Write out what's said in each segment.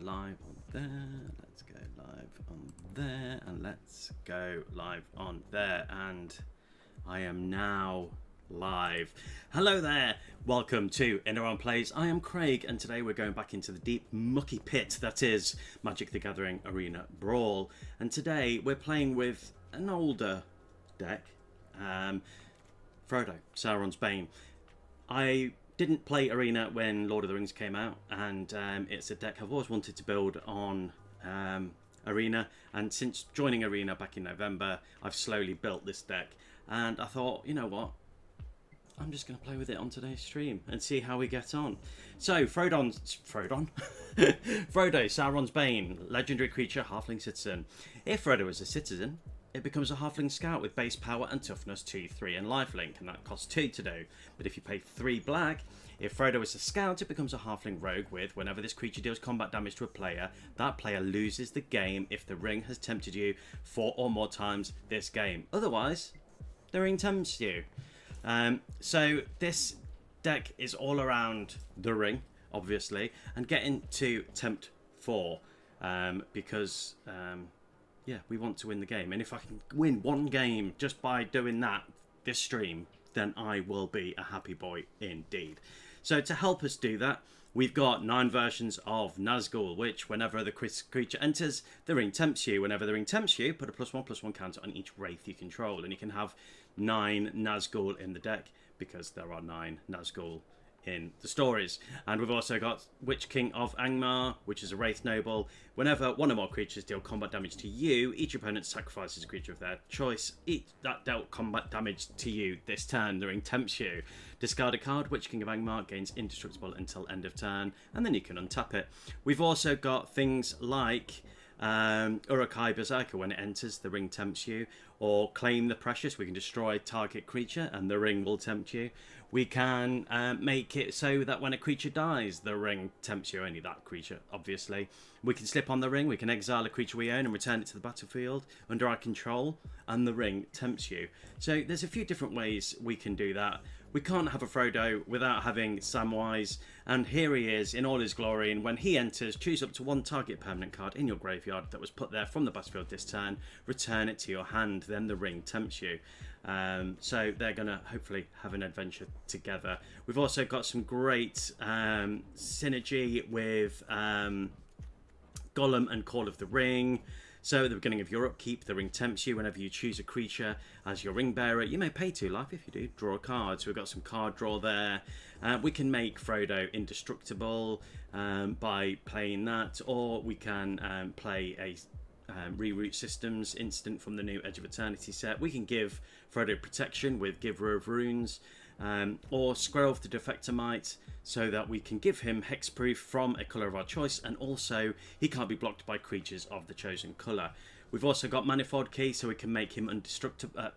live on there. Let's go live on there. And let's go live on there. And I am now live. Hello there. Welcome to Inner On Plays. I am Craig, and today we're going back into the deep, mucky pit that is Magic the Gathering Arena Brawl. And today we're playing with an older deck, Frodo, Sauron's Bane. I didn't play Arena when Lord of the Rings came out, and it's a deck I've always wanted to build on Arena, and since joining Arena back in November, I've slowly built this deck, and I thought, you know what, I'm just going to play with it on today's stream and see how we get on. So, Frodo, Sauron's Bane, legendary creature, halfling citizen. If Frodo is a citizen, it becomes a halfling scout with base power and toughness 2, 3 and lifelink, and that costs 2 to do. But if you pay 3 black, if Frodo is a scout, it becomes a halfling rogue with, whenever this creature deals combat damage to a player, that player loses the game if the ring has tempted you 4 or more times this game. Otherwise, the ring tempts you. So this deck is all around the ring, obviously, and getting to tempt 4, because yeah, we want to win the game, and if I can win one game just by doing that this stream, then I will be a happy boy indeed. So to help us do that, we've got 9 versions of Nazgul, which whenever the creature enters, the ring tempts you. Whenever the ring tempts you, put a +1/+1 counter on each wraith you control, and you can have 9 Nazgul in the deck because there are 9 Nazgul in the stories. And we've also got Witch King of Angmar, which is a Wraith Noble. Whenever one or more creatures deal combat damage to you, each opponent sacrifices a creature of their choice. Each that dealt combat damage to you this turn, the ring tempts you. Discard a card, Witch King of Angmar gains indestructible until end of turn, and then you can untap it. We've also got things like Urukai Berserker. When it enters, the ring tempts you. Or Claim the Precious, we can destroy target creature and the ring will tempt you. We can make it so that when a creature dies, the ring tempts you, only that creature, obviously. We can slip on the ring, we can exile a creature we own and return it to the battlefield under our control, and the ring tempts you. So there's a few different ways we can do that. We can't have a Frodo without having Samwise, and here he is in all his glory, and when he enters, choose up to 1 target permanent card in your graveyard that was put there from the battlefield this turn, return it to your hand, then the ring tempts you. So they're going to hopefully have an adventure together. We've also got some great synergy with Gollum and Call of the Ring. So at the beginning of your upkeep, the ring tempts you. Whenever you choose a creature as your ring bearer, you may pay 2 life. If you do, draw a card. So we've got some card draw there. We can make Frodo indestructible by playing that, or we can play a Reroute Systems instant from the new Edge of Eternity set. We can give Frodo protection with Giver of Runes, or Squirrel the Defectomite, so that we can give him hexproof from a colour of our choice, and also he can't be blocked by creatures of the chosen colour. We've also got Manifold Key, so we can make him indestructible,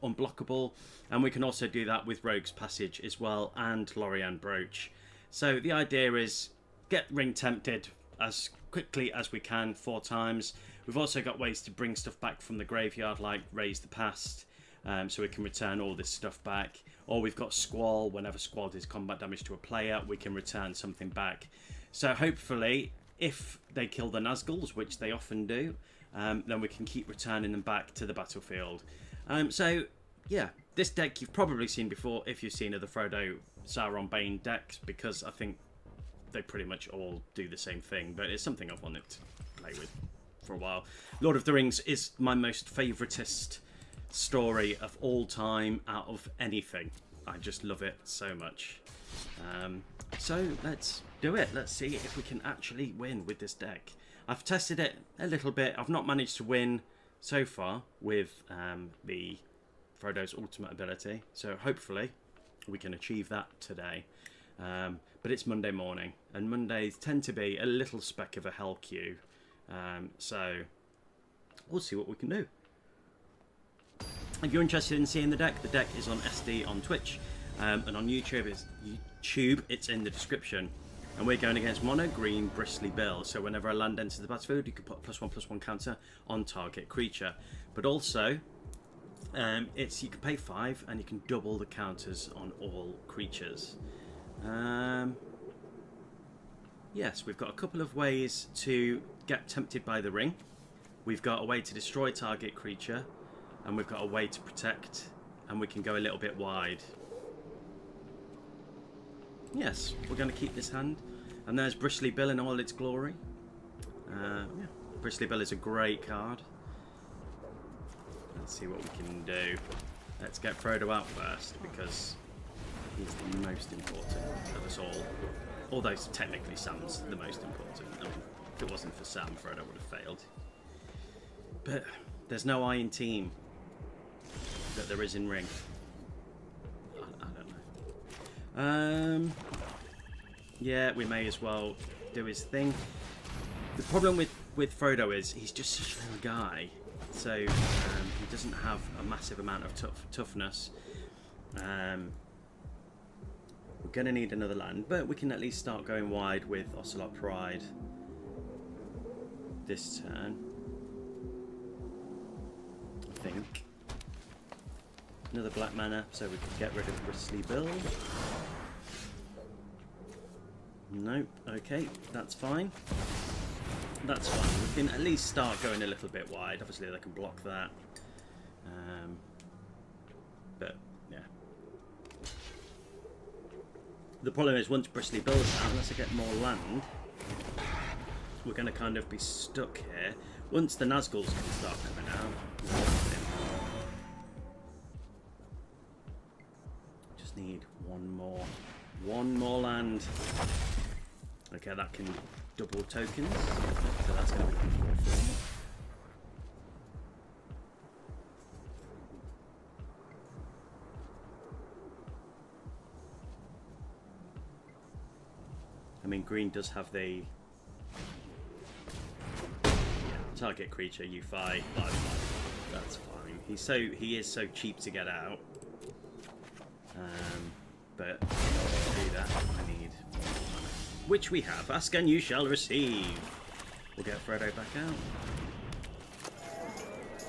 unblockable, and we can also do that with Rogue's Passage as well, and Lorien Brooch. So the idea is get ring tempted as quickly as we can 4 times. We've also got ways to bring stuff back from the graveyard, like Raise the Past, so we can return all this stuff back. Or we've got Squall. Whenever Squall does combat damage to a player, we can return something back. So hopefully, if they kill the Nazguls, which they often do, then we can keep returning them back to the battlefield. So yeah, this deck you've probably seen before if you've seen other Frodo, Sauron, Bane decks, because I think they pretty much all do the same thing, but it's something I've wanted to play with for a while. Lord of the Rings is my most favoritist story of all time out of anything. I just love it so much. So let's do it. Let's see if we can actually win with this deck. I've tested it a little bit. I've not managed to win so far with the Frodo's ultimate ability, so hopefully we can achieve that today. But it's Monday morning, and Mondays tend to be a little speck of a hell queue, so we'll see what we can do. If you're interested in seeing the deck is on SD on Twitch, and on YouTube it's in the description. And we're going against Mono Green Bristly Bill, so whenever a land enters the battlefield, you can put +1/+1 counter on target creature. But also, you can pay 5 and you can double the counters on all creatures. Yes, we've got a couple of ways to get tempted by the ring. We've got a way to destroy target creature, and we've got a way to protect, and we can go a little bit wide. Yes, we're going to keep this hand. And there's Bristly Bill in all its glory. Yeah, Bristly Bill is a great card. Let's see what we can do. Let's get Frodo out first, because he's the most important of us all. Although technically Sam's the most important. I mean, if it wasn't for Sam, Frodo would have failed. But there's no I in team that there is in ring. I don't know. Yeah, we may as well do his thing. The problem with Frodo is he's just such a little guy. So he doesn't have a massive amount of toughness. We're going to need another land, but we can at least start going wide with Ocelot Pride this turn. I think. Another black mana, so we can get rid of Bristly Bill. Nope, okay, that's fine. That's fine. We can at least start going a little bit wide. Obviously they can block that. But, yeah. The problem is once Bristly Bill's out, unless I get more land, we're going to kind of be stuck here. Once the Nazguls can start coming out, just need one more land. Okay, that can double tokens, so that's going to be 4/4. I mean, green does have the target creature you fight. That's fine. He is so cheap to get out. But to do that, I need more mana, which we have. Ask and you shall receive. We'll get Frodo back out.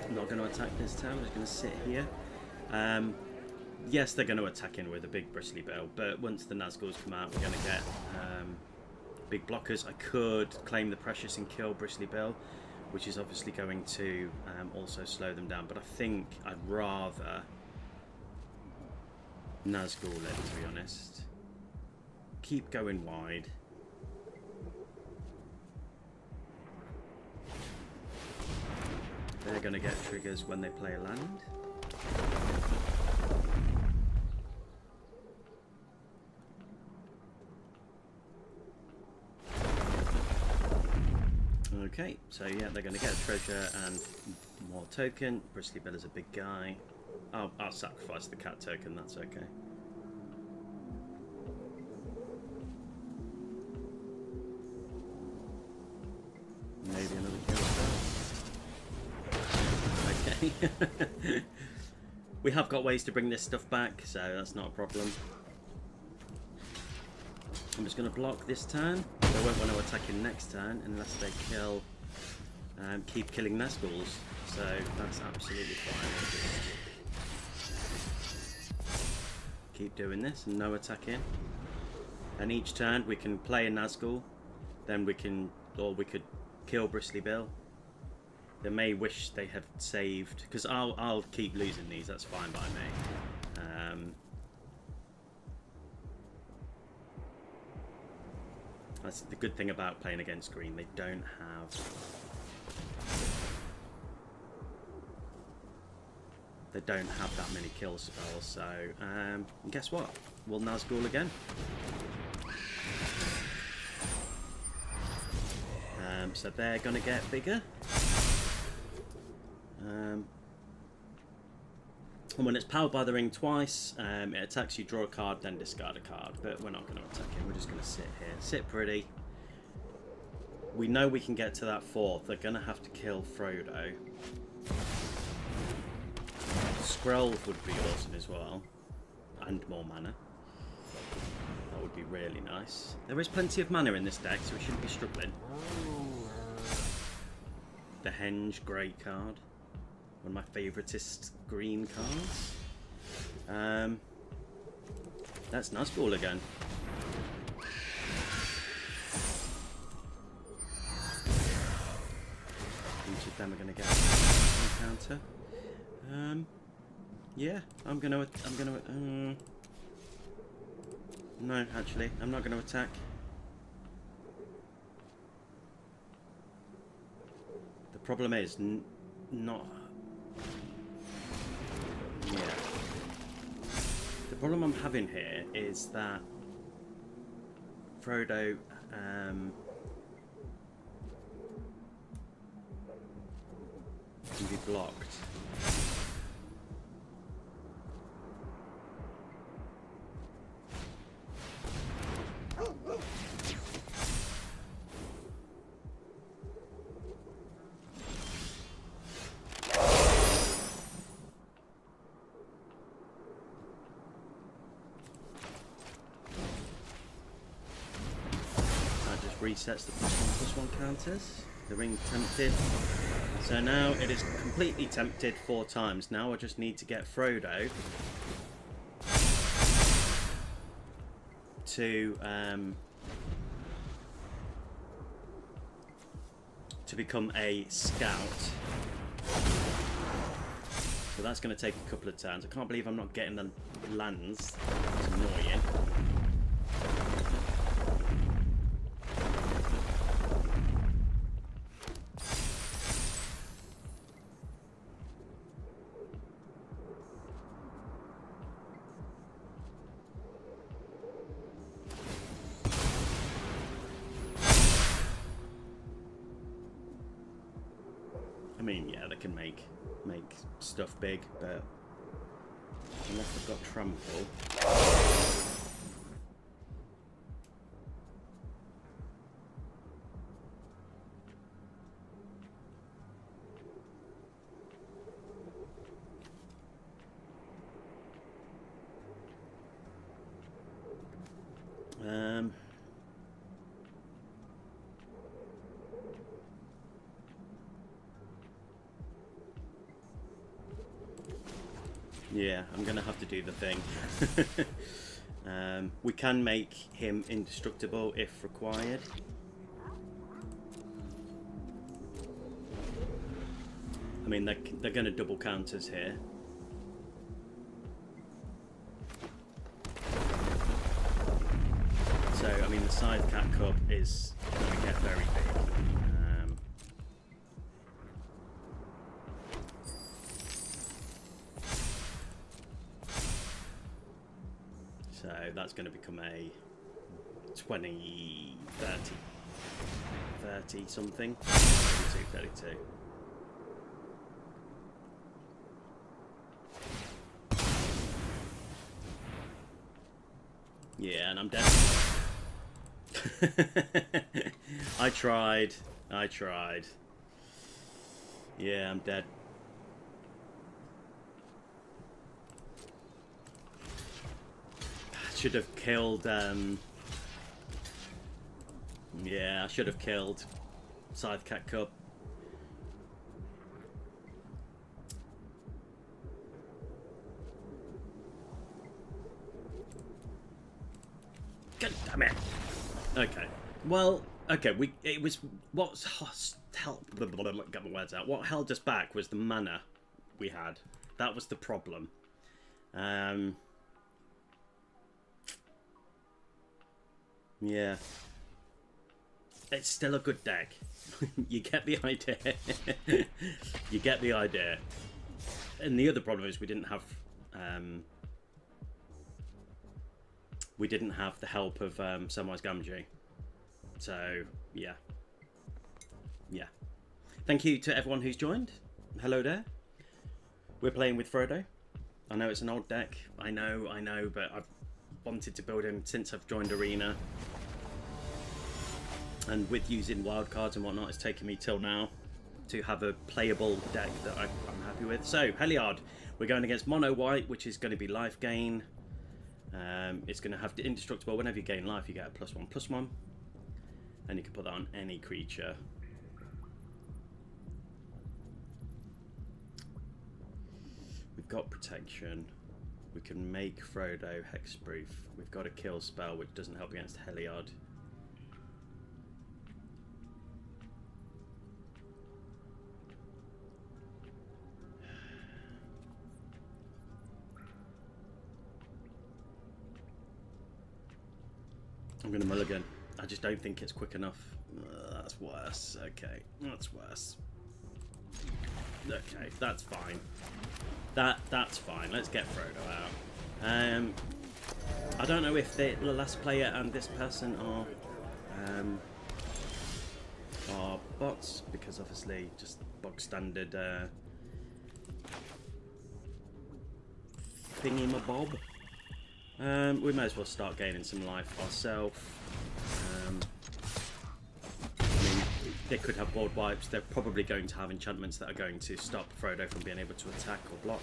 I'm not going to attack this turn. I'm just going to sit here. Yes, they're going to attack in with a big Bristly Bill, but once the Nazguls come out, we're going to get big blockers. I could claim the Precious and kill Bristly Bill, which is obviously going to also slow them down, but I think I'd rather Nazgul it, to be honest. Keep going wide. They're going to get triggers when they play a land. Okay, so yeah, they're going to get a treasure and more token. Bristly Bill is a big guy. I'll sacrifice the cat token, that's okay. Maybe another kill spell. Okay. We have got ways to bring this stuff back, so that's not a problem. I'm just going to block this turn. They won't want to attack him next turn unless they kill, keep killing Nazguls. So that's absolutely fine. Keep doing this, no attacking. And each turn we can play a Nazgul, then we can, or we could kill Bristly Bill. They may wish they had saved, because I'll keep losing these. That's fine by me. That's the good thing about playing against green. They don't have that many kill spells. So guess what? We'll Nazgul again. So they're gonna get bigger. And when it's powered by the ring twice, it attacks you, draw a card, then discard a card. But we're not going to attack him, we're just going to sit here. Sit pretty. We know we can get to that fourth. They're going to have to kill Frodo. Scrolls would be awesome as well. And more mana. That would be really nice. There is plenty of mana in this deck, so we shouldn't be struggling. The Henge, great card. One of my favouriteest green cards. That's Nazgul again. of them are going to get an encounter. Yeah, I'm gonna. No, actually, I'm not going to attack. The problem is not. Yeah. The problem I'm having here is that Frodo can be blocked. Resets the +1/+1 counters. The ring tempted. So now it is completely tempted 4 times. Now I just need to get Frodo to become a scout. So that's going to take a couple of turns. I can't believe I'm not getting the lands. It's annoying. I mean, yeah, they can make stuff big, but unless they've got trample. Yeah, I'm going to have to do the thing. We can make him indestructible if required. I mean, they're going to double counters here. So, I mean, the side cat cub is going to get very big. So that's going to become a 20, 30 something. 32. Yeah, and I'm dead. I tried. Yeah, I'm dead. Should have killed, yeah, I should have killed Scythe Cat Cub. God damn it. Okay. Well, okay, it was, get my words out. What held us back was the mana we had. That was the problem. Yeah. It's still a good deck. You get the idea. You get the idea. And the other problem is we didn't have the help of Samwise Gamgee. So, yeah. Yeah. Thank you to everyone who's joined. Hello there. We're playing with Frodo. I know it's an old deck. I know, but I've wanted to build him since I've joined Arena. And with using wildcards and whatnot, it's taken me till now to have a playable deck that I'm happy with. So, Heliard, we're going against Mono White, which is going to be life gain. It's going to have the indestructible. Whenever you gain life, you get a +1/+1. And you can put that on any creature. We've got protection. We can make Frodo hexproof. We've got a kill spell, which doesn't help against Heliard. I'm going to mulligan. I just don't think it's quick enough. That's worse. Okay, that's worse. Okay, that's fine. That's fine. Let's get Frodo out. I don't know if the last player and this person are bots, because obviously just bog standard thingy-mabob. We may as well start gaining some life ourselves. I mean, they could have board wipes. They're probably going to have enchantments that are going to stop Frodo from being able to attack or block.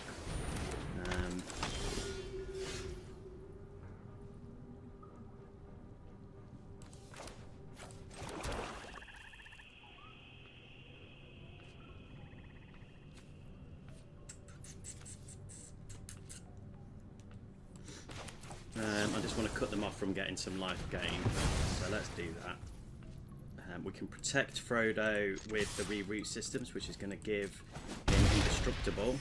I just want to cut them off from getting some life gain, so let's do that. We can protect Frodo with the reroute systems, which is going to give him indestructible.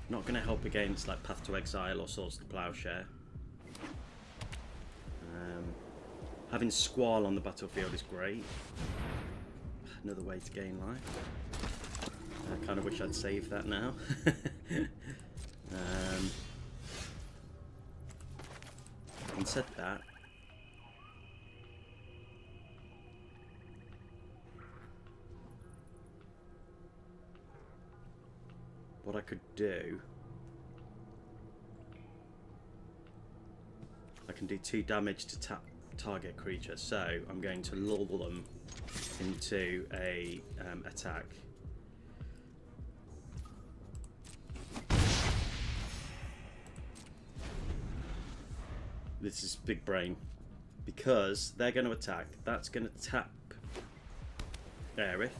Not going to help against like Path to Exile or Swords to Plowshare. Having Squall on the battlefield is great. Another way to gain life. I kind of wish I'd saved that now. Having said that, what I could do, I can do 2 damage to target creature, so I'm going to lull them into a attack. This is big brain, because they're going to attack. That's going to tap Aerith.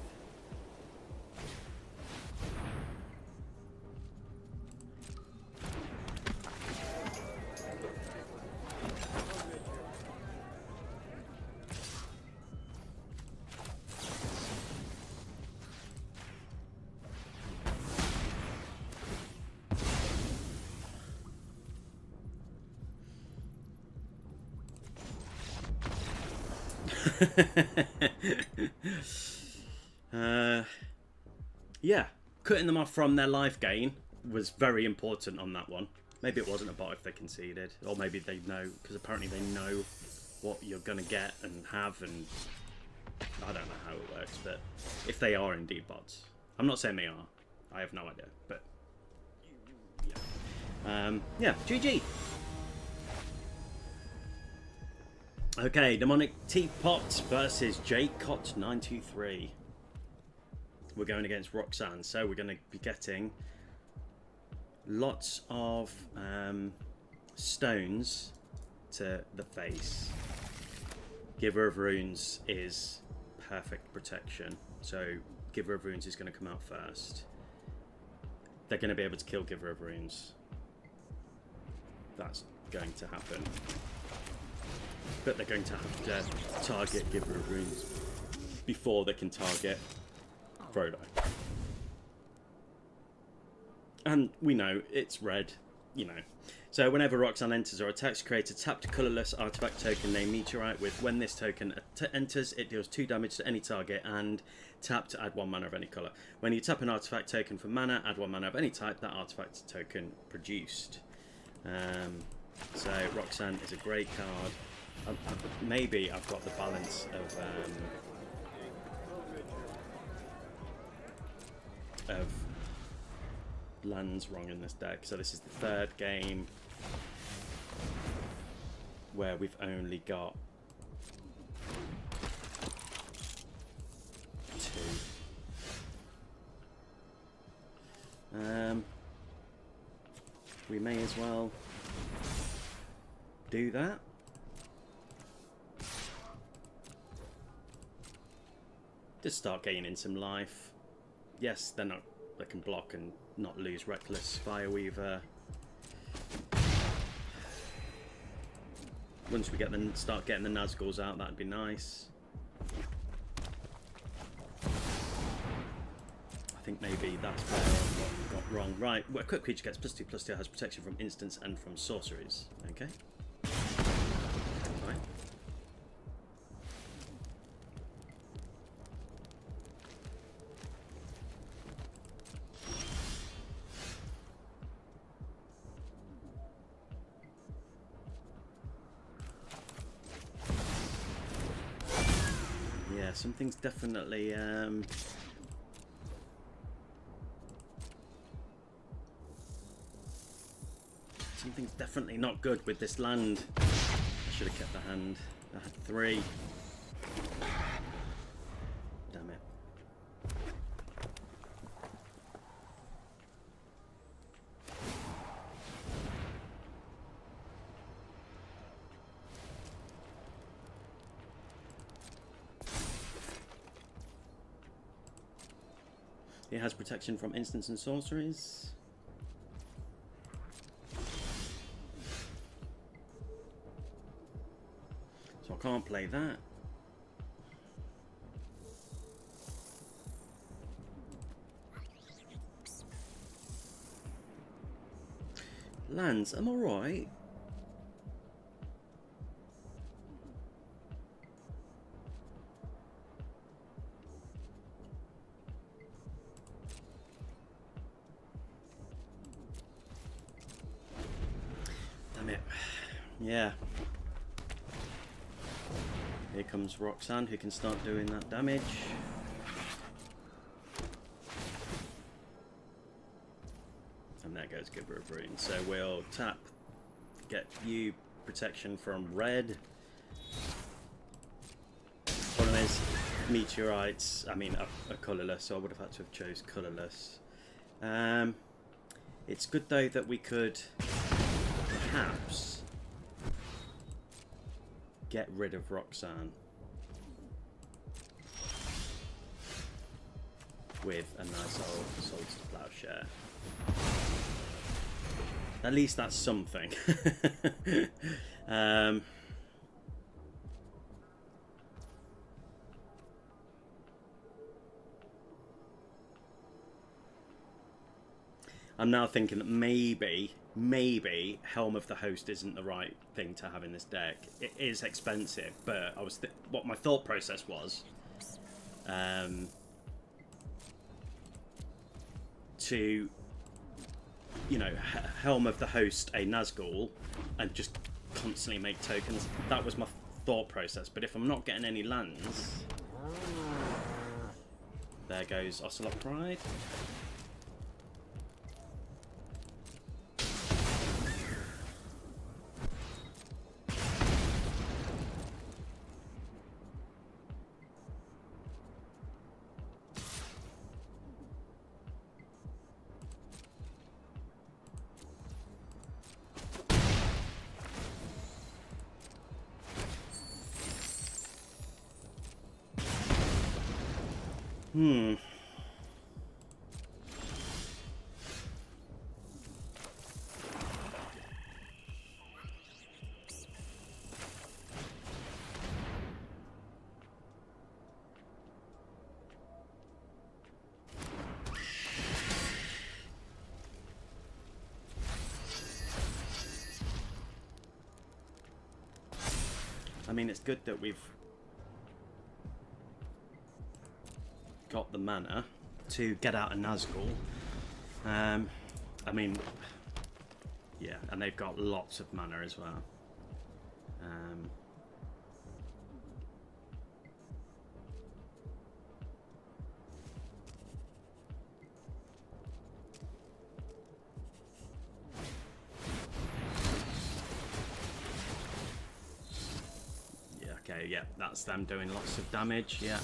Yeah, cutting them off from their life gain was very important on that one. Maybe it wasn't a bot if they conceded, or maybe they know, because apparently they know what you're going to get and have, and I don't know how it works, but if they are indeed bots. I'm not saying they are, I have no idea, but yeah, GG. Okay, Demonic Teapot versus Jcot923. We're going against Roxanne, so we're going to be getting lots of stones to the face. Giver of Runes is perfect protection, so Giver of Runes is going to come out first. They're going to be able to kill Giver of Runes. That's going to happen. But they're going to have to target Giver of Runes before they can target Frodo. And we know it's red, you know. So whenever Roxanne enters or attacks, create a tapped colourless artifact token named Meteorite with. When this token enters, it deals 2 damage to any target and tap to add 1 mana of any colour. When you tap an artifact token for mana, add 1 mana of any type that artifact token produced. So Roxanne is a great card. Maybe I've got the balance of lands wrong in this deck. So this is the 3rd game where we've only got 2. We may as well do that. Just start gaining some life. Yes, they can block and not lose Reckless Fireweaver. Once we start getting the Nazguls out, that'd be nice. I think maybe that's where I got wrong. Right, well, a quick creature gets +2/+2, has protection from instants and from sorceries. Okay. Fine. something's definitely something's definitely not good with this land. I should have kept the hand. I had 3. Damn it. It has protection from instants and sorceries. So I can't play that. Lands, I'm alright. Damn it. Yeah. Here comes Roxanne, who can start doing that damage. And there goes Giver of Rune. So we'll tap, get you protection from red. Problem is, meteorites, I mean, are colourless, so I would have had to have chose colourless. It's good though that we could perhaps get rid of Roxanne with a nice old Swords to Plowshare. At least that's something. I'm now thinking that maybe Helm of the Host isn't the right thing to have in this deck. It is expensive, but I was what my thought process was to, you know, Helm of the Host a Nazgul and just constantly make tokens. That was my thought process. But if I'm not getting any lands, there goes Ocelot Pride. I mean, it's good that we've got the mana to get out a Nazgul. I mean, yeah, and they've got lots of mana as well. Okay, yeah, that's them doing lots of damage, yeah.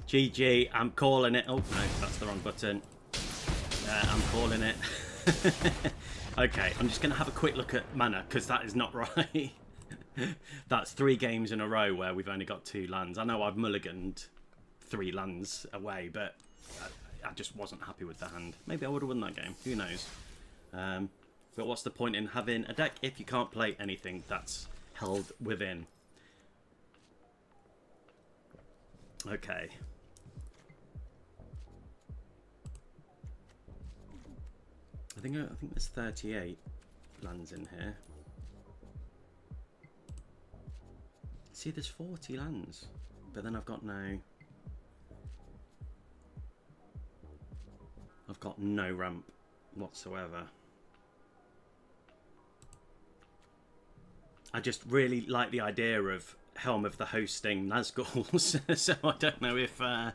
GG, I'm calling it. Oh, no, that's the wrong button. I'm calling it. Okay, I'm just going to have a quick look at mana, because that is not right. That's 3 games in a row where we've only got 2 lands. I know I've mulliganed 3 lands away, but I just wasn't happy with the hand. Maybe I would have won that game. Who knows? But what's the point in having a deck if you can't play anything that's held within? Okay. I think there's 38 lands in here. See, there's 40 lands, but then I've got no ramp whatsoever. I just really like the idea of Helm of the Hosting Nazguls. So I don't know if... I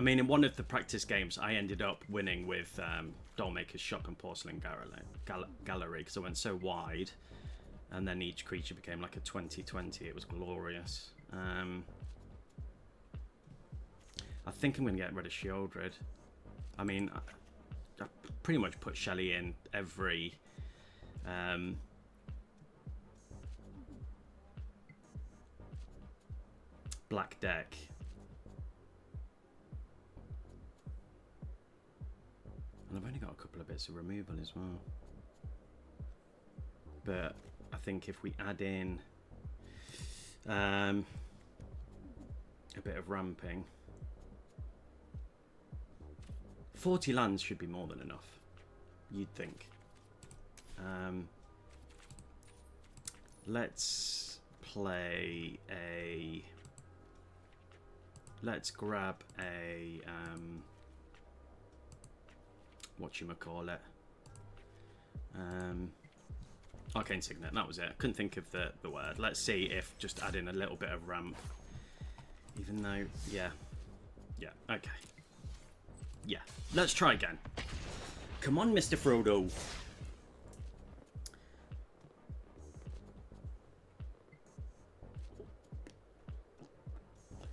mean, in one of the practice games, I ended up winning with Dollmaker's Shop and Porcelain Gallery because I went so wide, and then each creature became like a 20/20. It was glorious. I think I'm going to get rid of Shieldred. I mean, I pretty much put Shelly in every... black deck. And I've only got a couple of bits of removal as well. But I think if we add in a bit of ramping, 40 lands should be more than enough, you'd think. Let's play a... Let's grab a... whatchamacallit? Arcane Signet, that was it. I couldn't think of the word. Let's see if just adding a little bit of ramp, even though, yeah, okay. Yeah, let's try again. Come on, Mr. Frodo.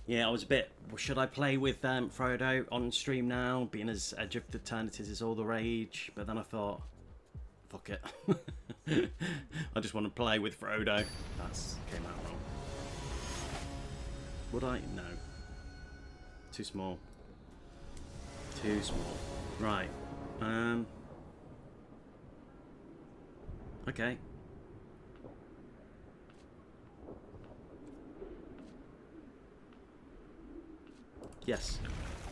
Yeah, I was a bit... Should I play with Frodo on stream now, being as Edge of the Eternities is all the rage? But then I thought, fuck it. I just want to play with Frodo. That came out wrong. Would I? No. Too small. Too small. Right. Okay. Yes,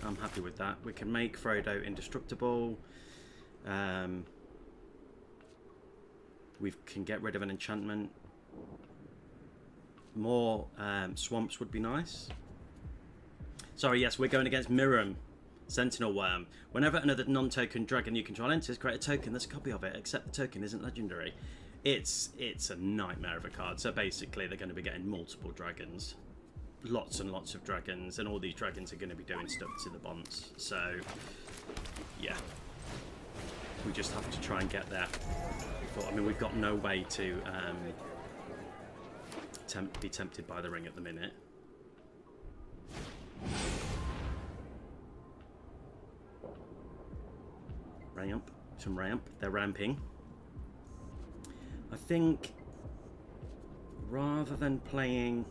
I'm happy with that. We can make Frodo indestructible. We can get rid of an enchantment. More swamps would be nice. Sorry, yes, we're going against Miram, Sentinel Worm. Whenever another non-token dragon you control enters, create a token that's a copy of it, except the token isn't legendary. It's a nightmare of a card. So basically, they're going to be getting multiple dragons. Lots and lots of dragons, and all these dragons are going to be doing stuff to the bonds. So, yeah. We just have to try and get there. But, I mean, we've got no way to be tempted by the ring at the minute. Ramp. Some ramp. They're ramping. I think, rather than playing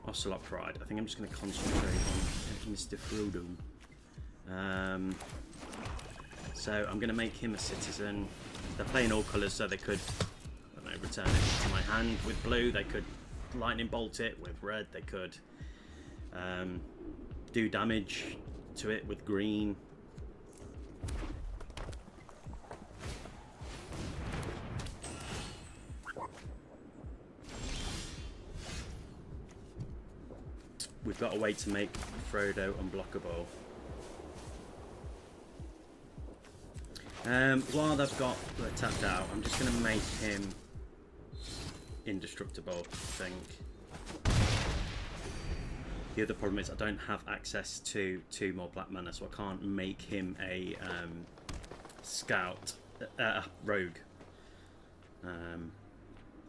Ocelot Pride, I think I'm just going to concentrate on Mr. Frodo. So I'm going to make him a citizen. They're playing all colours, so they could, I don't know, return it to my hand with blue. They could lightning bolt it with red. They could do damage to it with green. We've got a way to make Frodo unblockable. While they've got tapped out, I'm just going to make him indestructible, I think. The other problem is I don't have access to 2 more black mana, so I can't make him a rogue.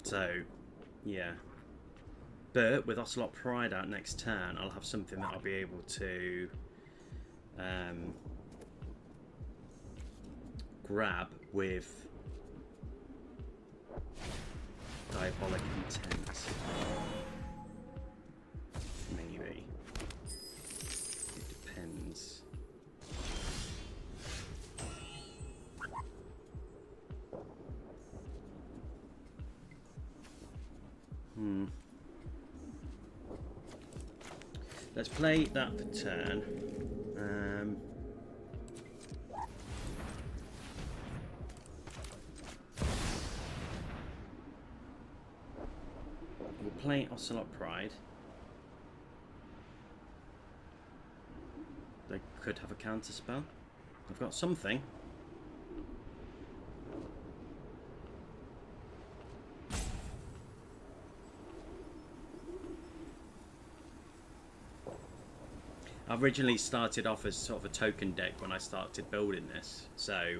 So, yeah. But with Ocelot Pride out next turn, I'll have something that I'll be able to grab with Diabolic Intent. Maybe. It depends. Let's play that for turn. play Ocelot Pride, they could have a counter spell. I've got something. I originally started off as sort of a token deck when I started building this, so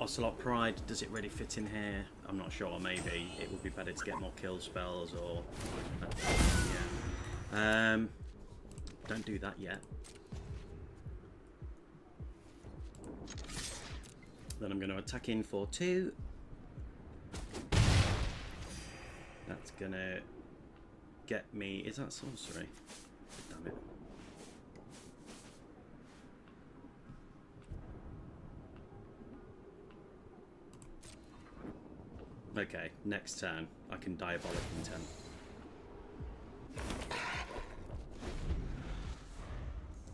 Ocelot Pride, does it really fit in here? I'm not sure. Maybe it would be better to get more kill spells, or yeah. Don't do that yet. Then I'm going to attack in for 2. That's going to get me... Is that sorcery? Damn it. Okay, next turn I can Diabolic Intent.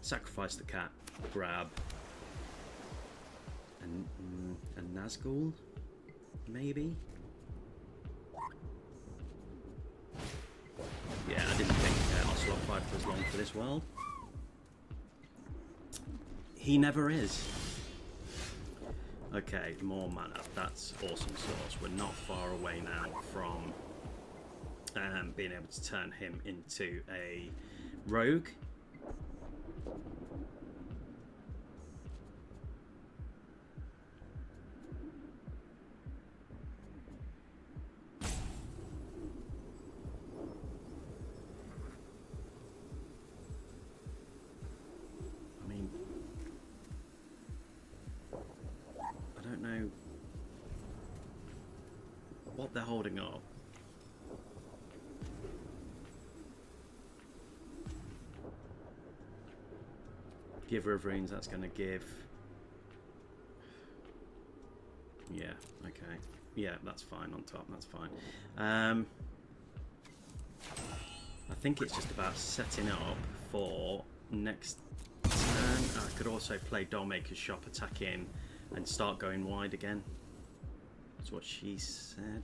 Sacrifice the cat, grab a Nazgul, maybe? Yeah, I didn't think Ocelot Pride was long for this world. He never is. Okay, more mana. That's awesome sauce. We're not far away now from being able to turn him into a rogue. What they're holding up. Giver of Runes, that's going to give... Yeah, okay. Yeah, that's fine on top, that's fine. I think it's just about setting up for next turn. I could also play Dollmaker's Shop, attack in, and start going wide again. That's what she said.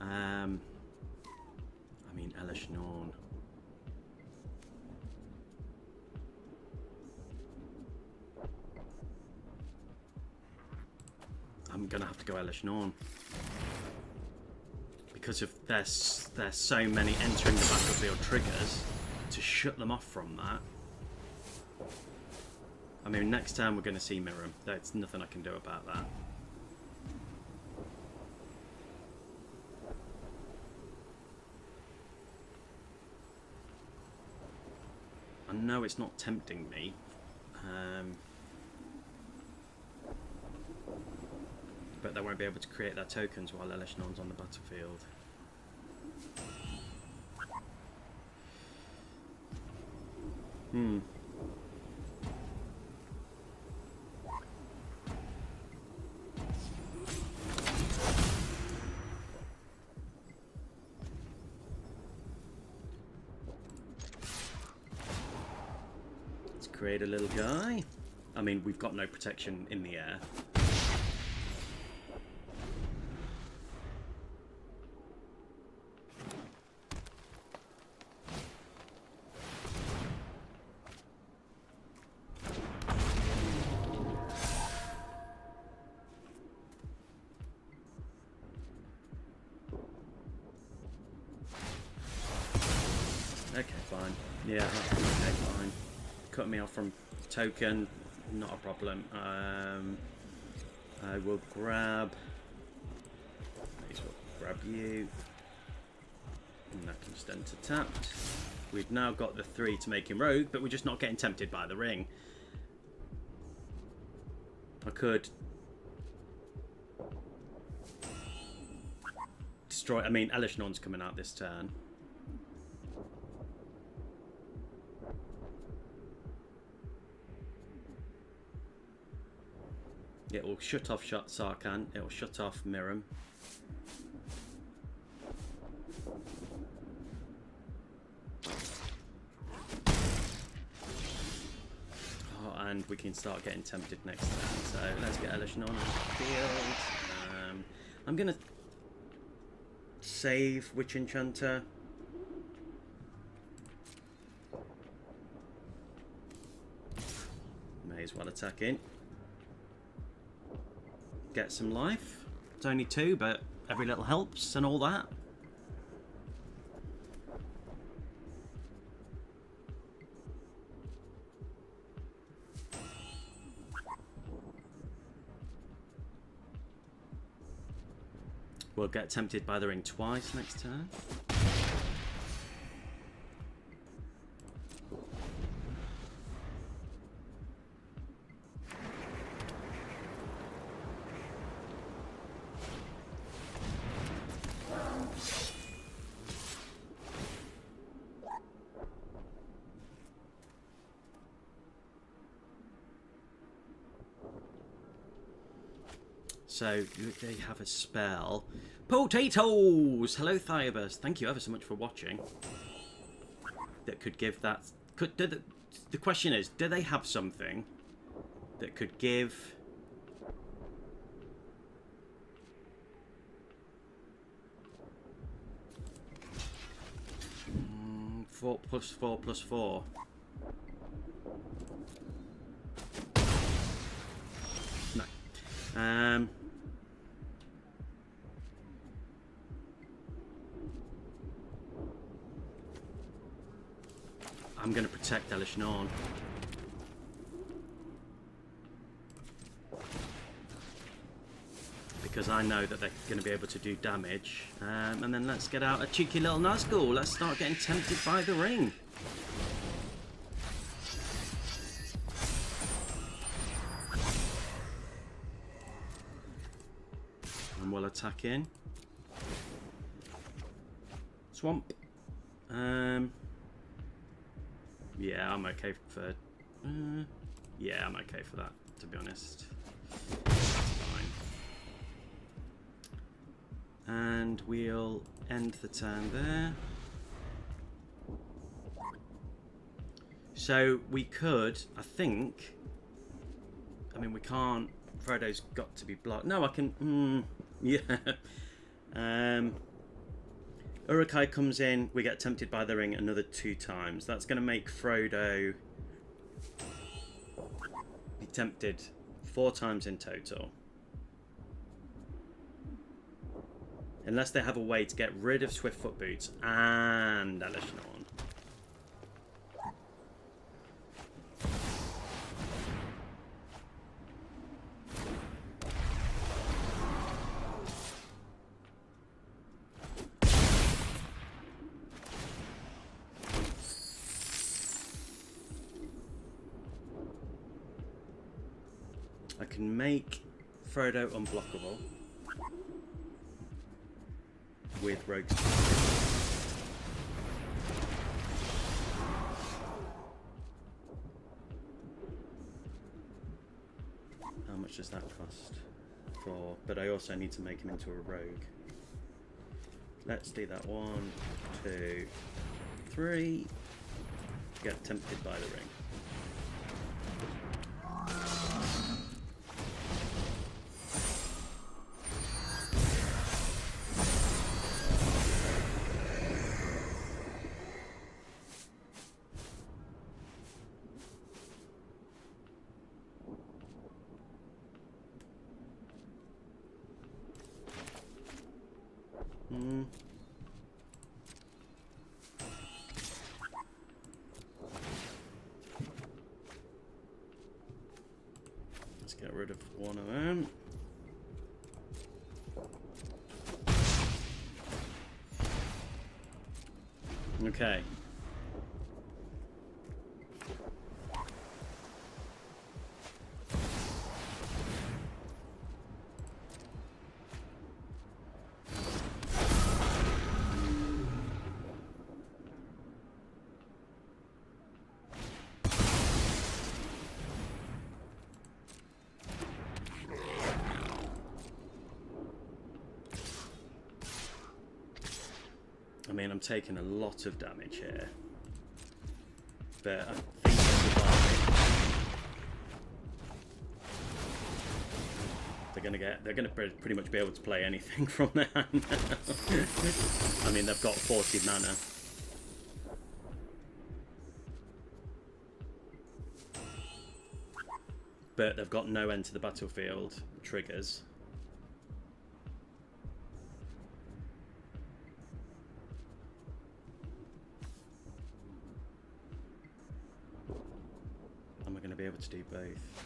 I mean, Elish Norn. I'm gonna have to go Elish Norn because if there's so many entering the battlefield triggers to shut them off from that. I mean, next time we're going to see Mirim. There's nothing I can do about that. I know it's not tempting me. But they won't be able to create their tokens while Elish Norn's on the battlefield. Let's create a little guy. I mean, we've got no protection in the air. Okay, fine. Yeah, that's okay, fine. Cut me off from token, not a problem. I will grab. May as well grab you. And that can just enter tapped. We've now got the 3 to make him rogue, but we're just not getting tempted by the ring. I could destroy. I mean, Elish Norn's coming out this turn. It will shut off Sarkhan, it will shut off Mirim. Oh, and we can start getting tempted next turn. So let's get Elish Norn on the field. I'm going to save Witch Enchanter. May as well attack in. Get some life. It's only 2, but every little helps and all that. We'll get tempted by the ring twice next turn. So they have a spell. Potatoes! Hello, Thiobus. Thank you ever so much for watching. That could give that... the question is, do they have something that could give... 4 plus 4 plus 4. No. I'm going to protect Elishnorn. Because I know that they're going to be able to do damage. And then let's get out a cheeky little Nazgul. Let's start getting tempted by the ring. And we'll attack in. Swamp. Yeah, I'm okay for... yeah, I'm okay for that, to be honest. That's fine. And we'll end the turn there. So we could, I think... I mean, we can't... Frodo's got to be blocked. No, I can... yeah. Uruk-hai comes in, we get tempted by the ring another 2 times. That's going to make Frodo be tempted 4 times in total. Unless they have a way to get rid of Swiftfoot Boots and Elishnorn. I can make Frodo unblockable with Rogue's Punch. How much does that cost? 4, but I also need to make him into a rogue. Let's do that. 1, 2, 3. Get tempted by the ring. Let's get rid of one of them. Okay. I mean, I'm taking a lot of damage here, but I think I'll survive. They're gonna pretty much be able to play anything from their hand now. I mean, they've got 40 mana. But they've got no end to the battlefield triggers. Am I going to be able to do both?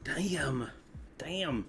Damn. Damn.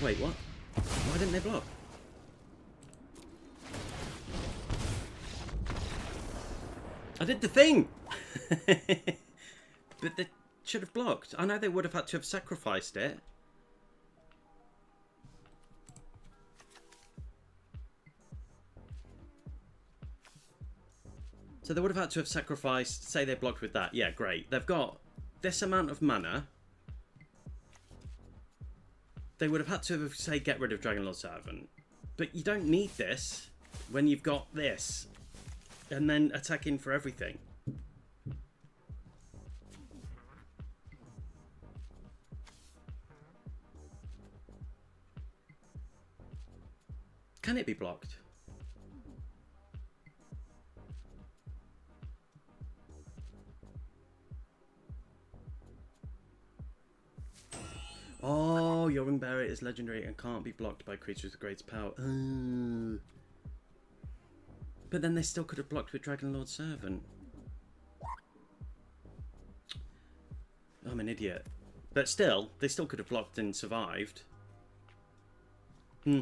Wait, what? Why didn't they block? I did the thing! But they should have blocked. I know they would have had to have sacrificed it. So they would have had to have sacrificed, say they blocked with that. Yeah, great. They've got this amount of mana. They would have had to have, say, get rid of Dragonlord Servant. But you don't need this when you've got this. And then attacking for everything. Can it be blocked? Oh, your Ring Bearer is legendary and can't be blocked by creatures with greater power. But then they still could have blocked with Dragonlord Servant. I'm an idiot. But still, they still could have blocked and survived.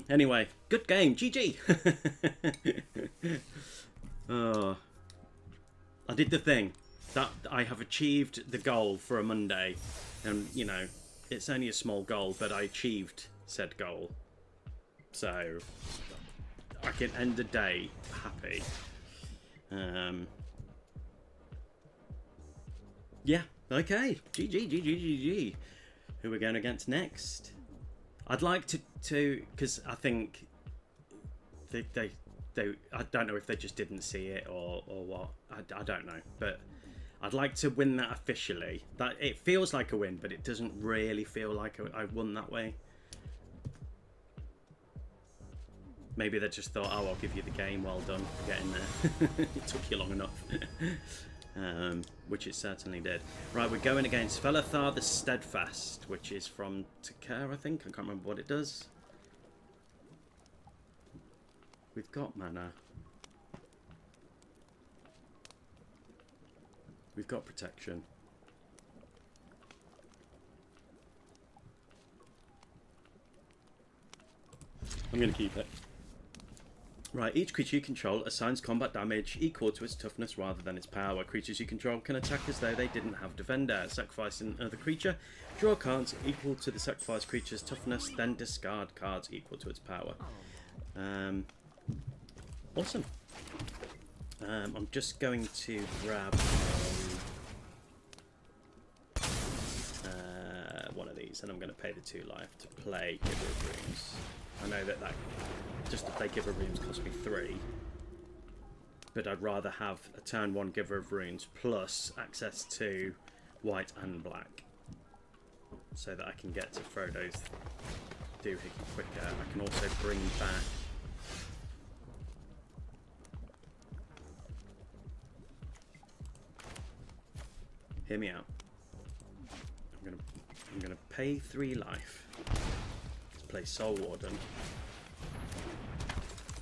Anyway, good game. GG. Oh, I did the thing. That I have achieved the goal for a Monday. And, you know, it's only a small goal, but I achieved said goal. So I can end the day happy. Yeah, okay. GG. Who are we going against next? I'd like to because I think they I don't know if they just didn't see it or what. I don't know, but I'd like to win that officially. That it feels like a win, but it doesn't really feel like I won that way. Maybe they just thought, oh, I'll give you the game. Well done for getting there. It took you long enough. Which it certainly did. Right, we're going against Felethar the Steadfast, which is from Takar, I think. I can't remember what it does. We've got mana. We've got protection. I'm going to keep it. Right, each creature you control assigns combat damage equal to its toughness rather than its power. Creatures you control can attack as though they didn't have defender. Sacrificing another creature, draw cards equal to the sacrificed creature's toughness, then discard cards equal to its power. Awesome. I'm just going to grab one of these, and I'm going to pay the 2 life to play Giver of Runes. I know that just to play Giver of Runes cost me 3, but I'd rather have a turn 1 Giver of Runes plus access to white and black, so that I can get to Frodo's doohickey quicker. I can also bring back hear me out. I'm gonna pay 3 life to play Soul Warden,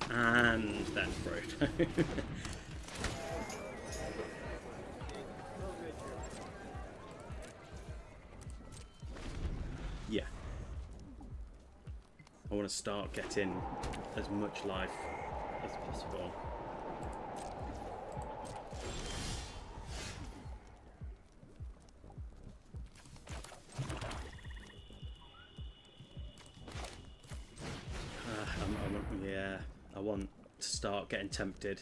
and then Frodo. Yeah. I want to start getting as much life as possible. Yeah, I want to start getting tempted.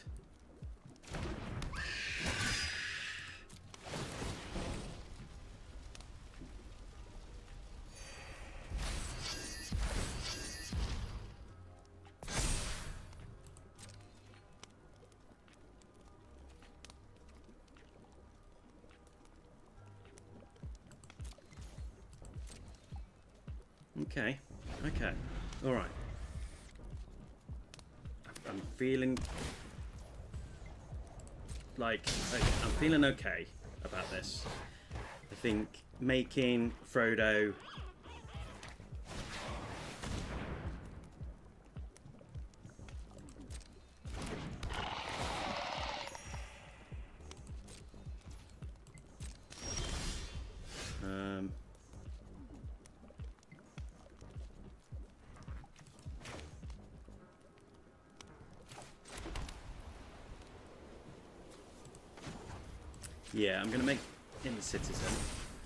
Okay, all right. I'm feeling like I'm feeling okay about this. I think making Frodo yeah, I'm going to make him a citizen.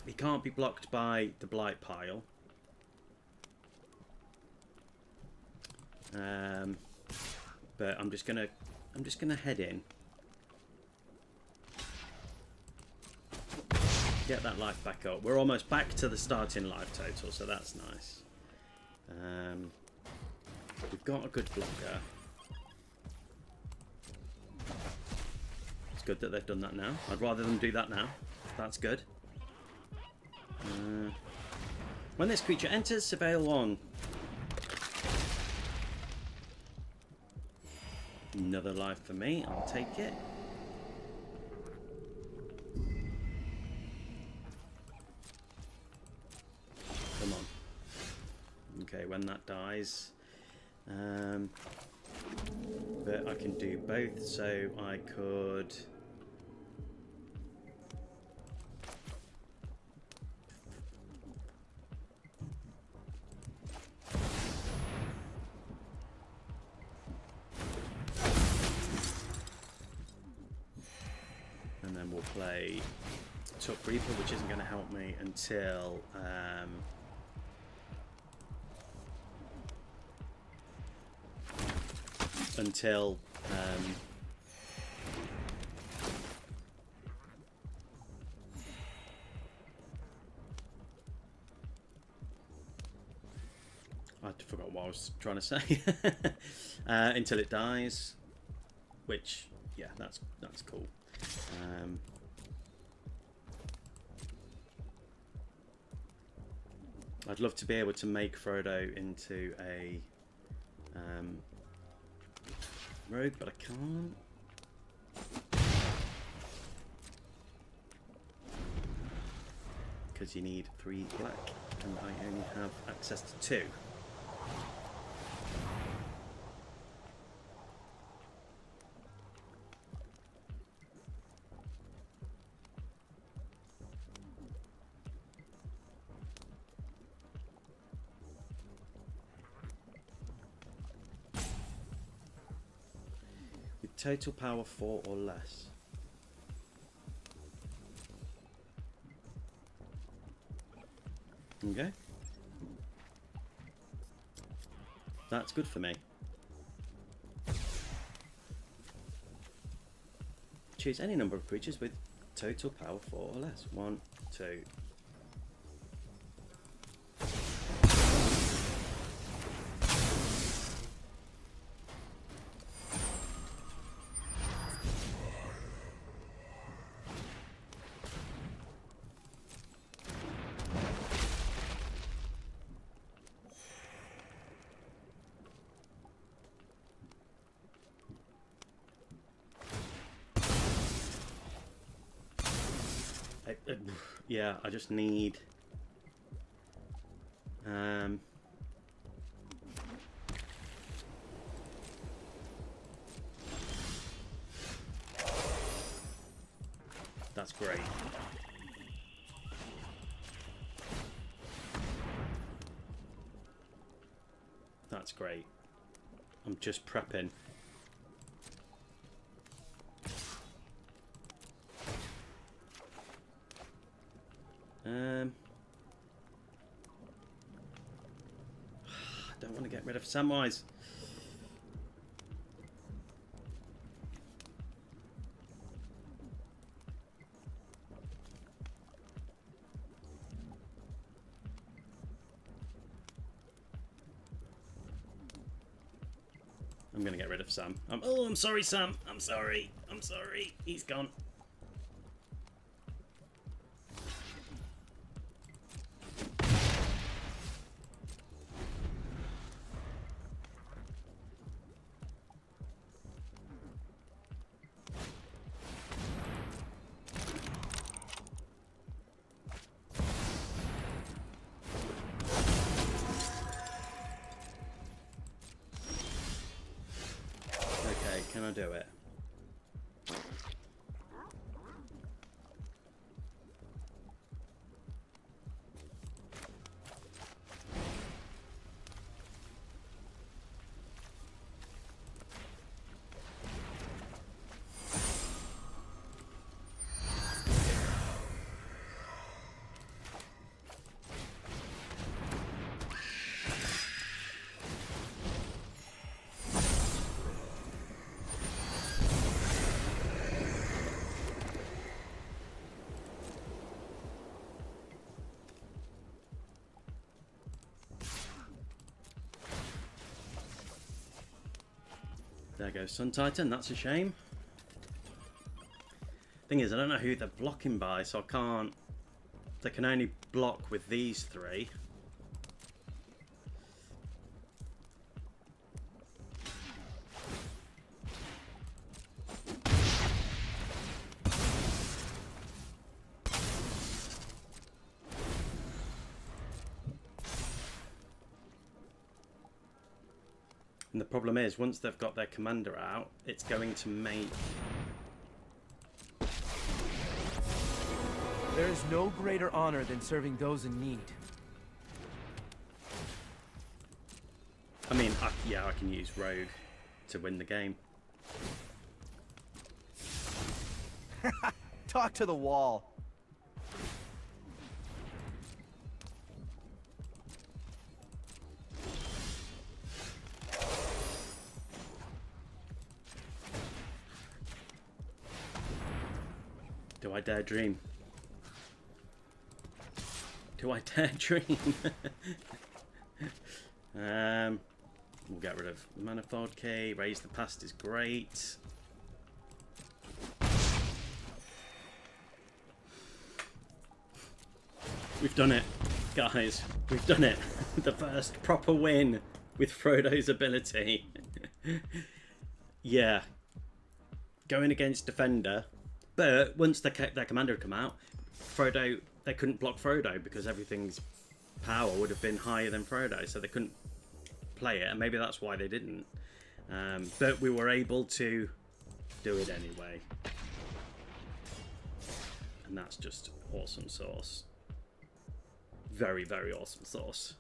He can't be blocked by the blight pile. But I'm just gonna head in, get that life back up. We're almost back to the starting life total, so that's nice. We've got a good blocker. It's good that they've done that now. I'd rather them do that now. That's good. When this creature enters, surveil 1. Another life for me. I'll take it. Come on. Okay, when that dies. But I can do both, so I could... and then we'll play Tuck Reaper, which isn't going to help me until... I forgot what I was trying to say. Until it dies, which, yeah, that's cool. I'd love to be able to make Frodo into a rogue, but I can't. Because you need 3 black, and I only have access to 2. total power 4 or less. Okay. That's good for me. Choose any number of creatures with total power 4 or less. 1, 2. Yeah, I just need that's great. That's great. I'm just prepping. I don't want to get rid of Samwise. I'm going to get rid of Sam. Oh, I'm sorry, Sam. I'm sorry. I'm sorry. He's gone. Can I do it? There goes Sun Titan, that's a shame. Thing is, I don't know who they're blocking by, so I can't... They can only block with these three. And the problem is, once they've got their commander out, it's going to make... There is no greater honor than serving those in need. I mean, yeah, I can use Rogue to win the game. Talk to the wall. Do I dare dream? Do I dare dream? We'll get rid of Manifold Key. Raise the Past is great. We've done it, guys. We've done it. The first proper win with Frodo's ability. Yeah. Going against Defender. But once their commander had come out, Frodo, they couldn't block Frodo because everything's power would have been higher than Frodo, so they couldn't play it, and maybe that's why they didn't. But we were able to do it anyway. And that's just awesome sauce. Very, very awesome sauce.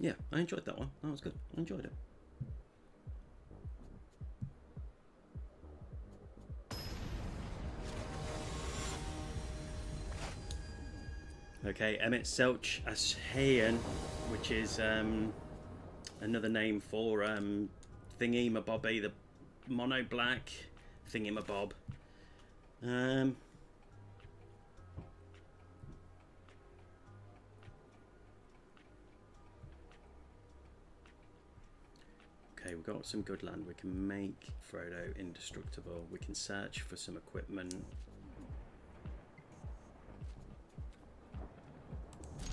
Yeah, I enjoyed that one. That was good. I enjoyed it. Okay, Emmett Selch Ashayan, which is another name for Thingy-mabobby, the mono black Thingy-mabob. Okay, we've got some good land. We can make Frodo indestructible. We can search for some equipment.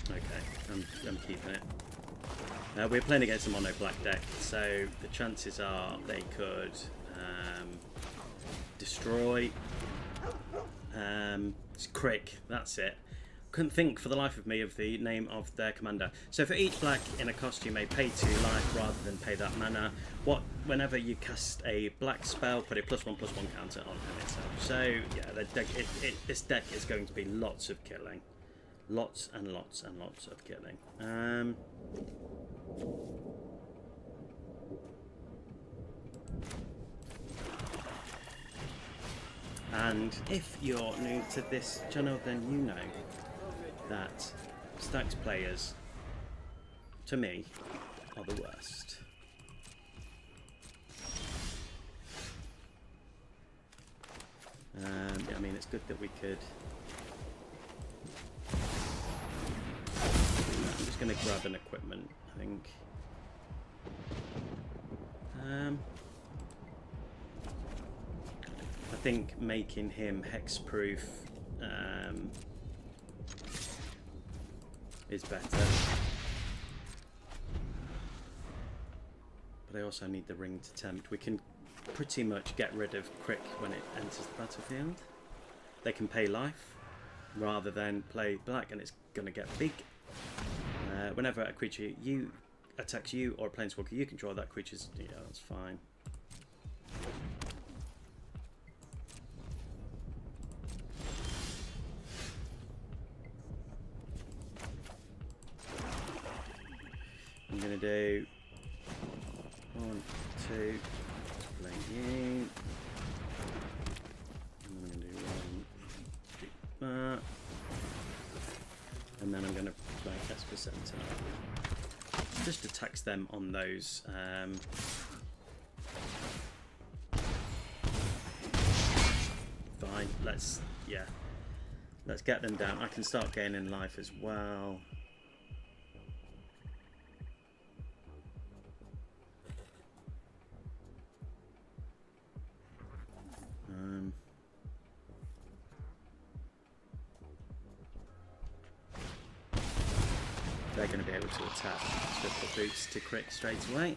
Okay, I'm keeping it. We're playing against a mono black deck, so the chances are they could destroy. It's Crick, that's it. Couldn't think for the life of me of the name of their commander. So for each black in a cost, you may pay 2 life rather than pay that mana. Whenever you cast a black spell, put a +1/+1 counter on itself. So yeah, the deck, this deck is going to be lots of killing. Lots and lots and lots of killing. And if you're new to this channel, then you know that Stacks players, to me, are the worst. I mean, it's good that we could... I'm just going to grab an equipment, I think. I think making him hexproof is better. But I also need the ring to tempt. We can pretty much get rid of Crick when it enters the battlefield. They can pay life rather than play black, and it's going to get big. Whenever a creature attacks you or a planeswalker you control, that creature's... yeah, that's fine. I'm going to do 1, 2, blank you. And then I'm going to do 1, 2, that. And then I'm going to play Esper Sentinel. Just attacks them on those. Fine, let's get them down. I can start gaining life as well. They're going to be able to attack with the boots to Crick straight away.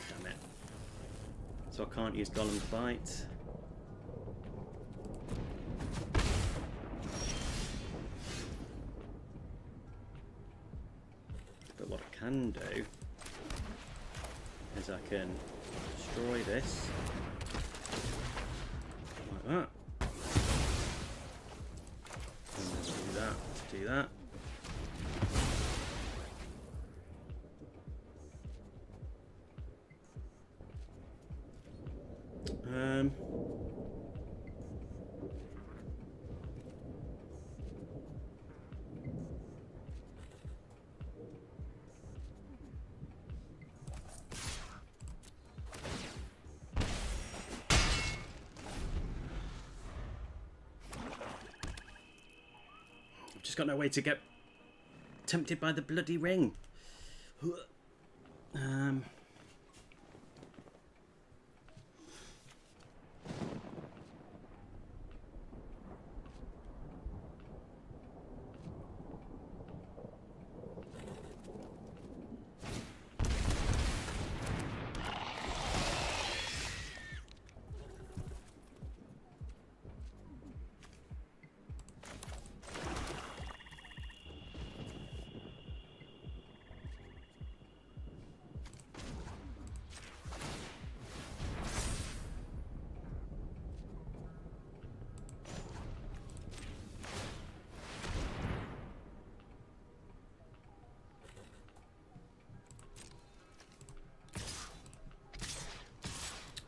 Damn it. So I can't use Gollum's Bite. But what I can do is I can destroy this like that. And then do that to do that. I've just got no way to get tempted by the bloody ring.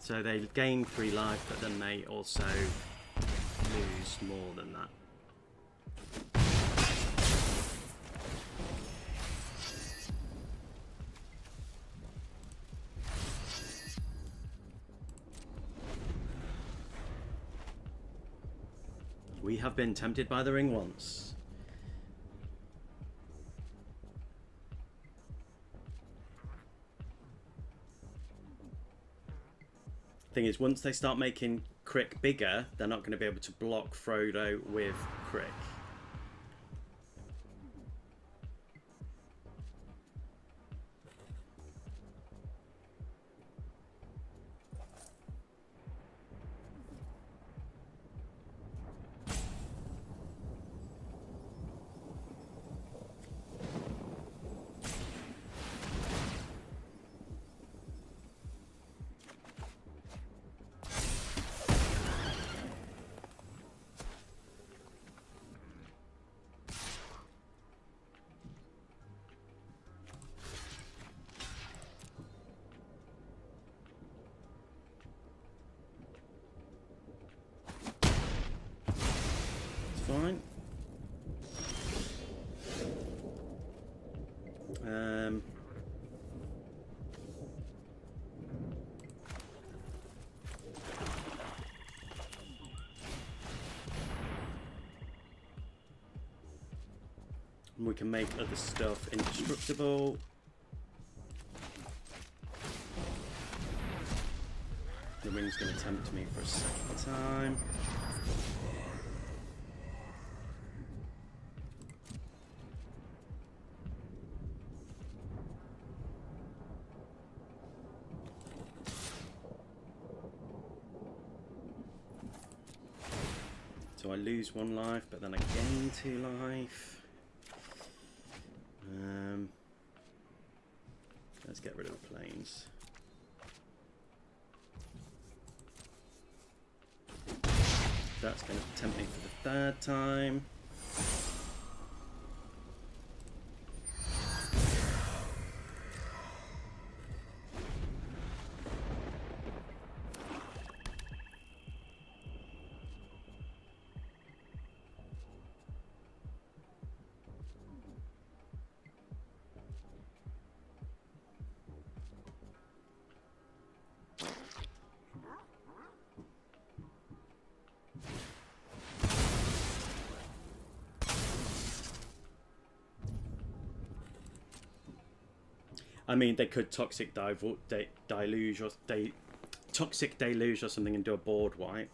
So they gain 3 life, but then they also lose more than that. We have been tempted by the ring once. Thing is, once they start making Crick bigger, they're not going to be able to block Frodo with Crick. Fine. We can make other stuff indestructible. The ring's going to tempt me for a second time. So I lose 1 life, but then I gain 2 life. Let's get rid of the planes. That's going to tempt me for the 3rd time. I mean, they could toxic deluge or toxic deluge or something and do a board wipe.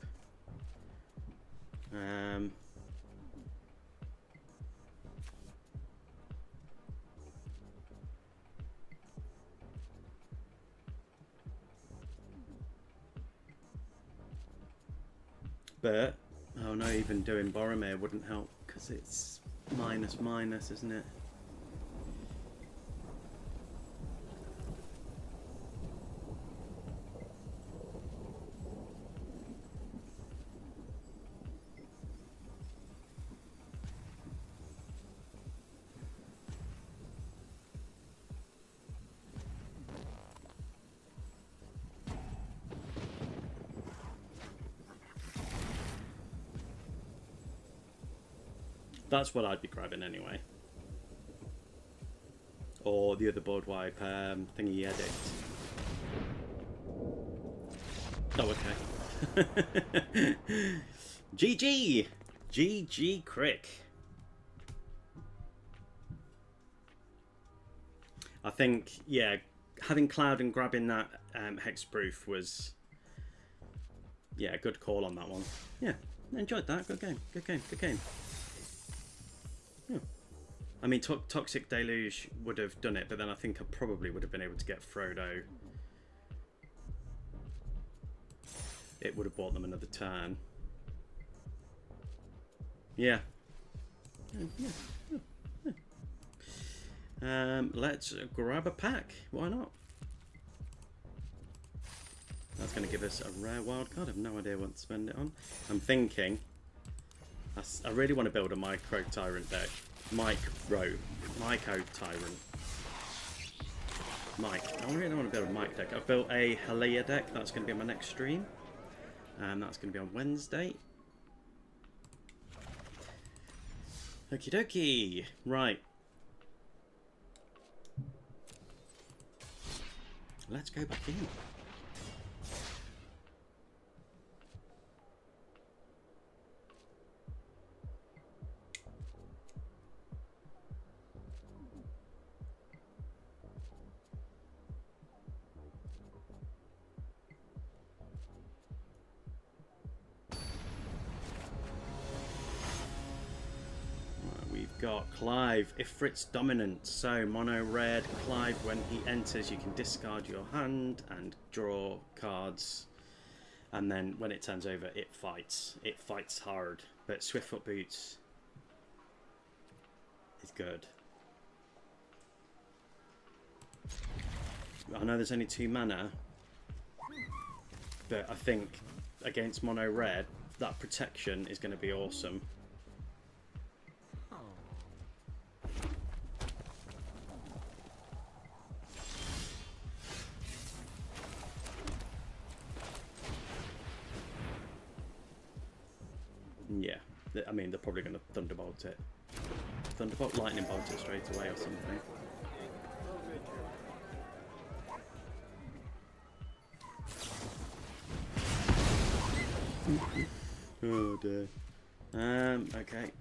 But oh no, even doing Boromir wouldn't help because it's minus, isn't it? That's what I'd be grabbing anyway. Or the other board wipe thingy edit. Oh, okay. GG! GG Crick. I think, yeah, having Cloud and grabbing that hexproof was, yeah, a good call on that one. Yeah, enjoyed that. Good game, good game, good game. Yeah. I mean, Toxic Deluge would have done it, but then I think I probably would have been able to get Frodo. It would have bought them another turn. Yeah. Let's grab a pack. Why not? That's going to give us a rare wild card. I have no idea what to spend it on. I'm thinking I really want to build a Micro Tyrant deck. Micro Tyrant. Mike. I really want to build a Mike deck. I've built a Halea deck. That's going to be my next stream. That's going to be on Wednesday. Okie dokie. Right. Let's go back in. Got Clive, Ifrit's dominant, so mono red. Clive, when he enters you can discard your hand and draw cards, and then when it turns over it fights hard, but Swiftfoot Boots is good. I know there's only 2 mana, but I think against mono red that protection is going to be awesome. Yeah, I mean, they're probably going to Thunderbolt it. Thunderbolt Lightning Bolt it straight away or something. Oh dear. Okay.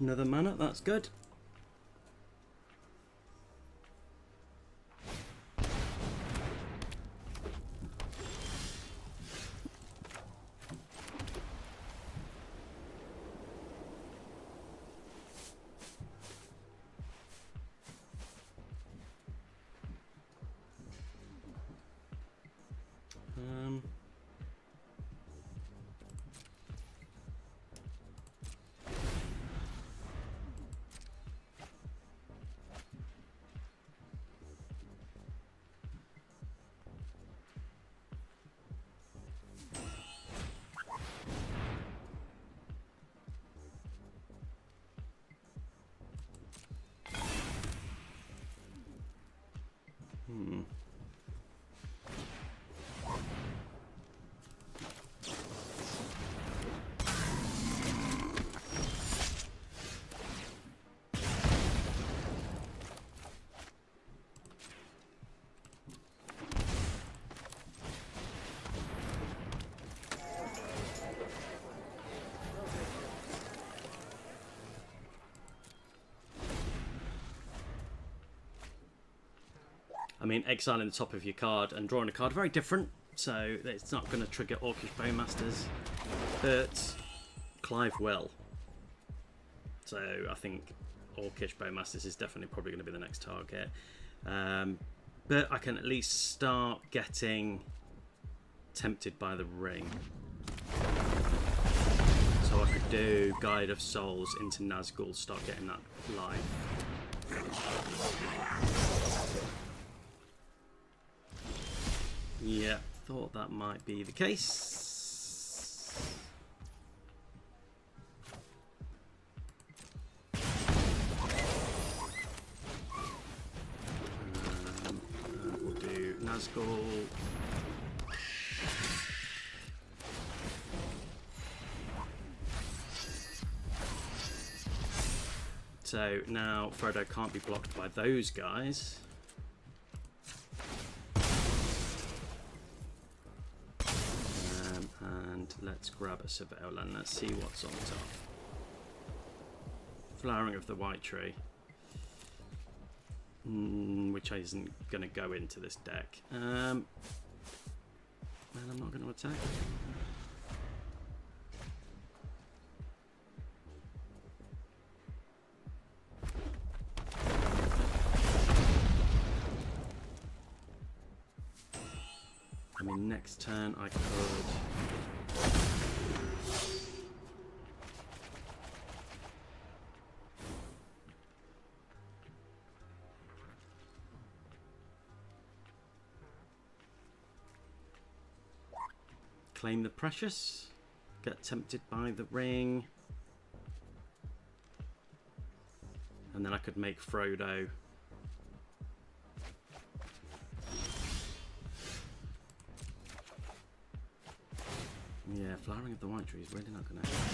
Another mana, that's good. I mean, exiling the top of your card and drawing a card, very different, so it's not going to trigger Orcish Bowmasters, but Clive will. So I think Orcish Bowmasters is definitely probably going to be the next target. But I can at least start getting tempted by the ring. So I could do Guide of Souls into Nazgul, start getting that live. Yeah, thought that might be the case. We'll do Nazgul. So now Frodo can't be blocked by those guys. And let's grab a Surveil and let's see what's on top. Flowering of the White Tree. Which isn't going to go into this deck. And I'm not going to attack. I mean, next turn I could... claim the precious. Get tempted by the ring. And then I could make Frodo. Yeah, flowering of the white tree is really not going to help.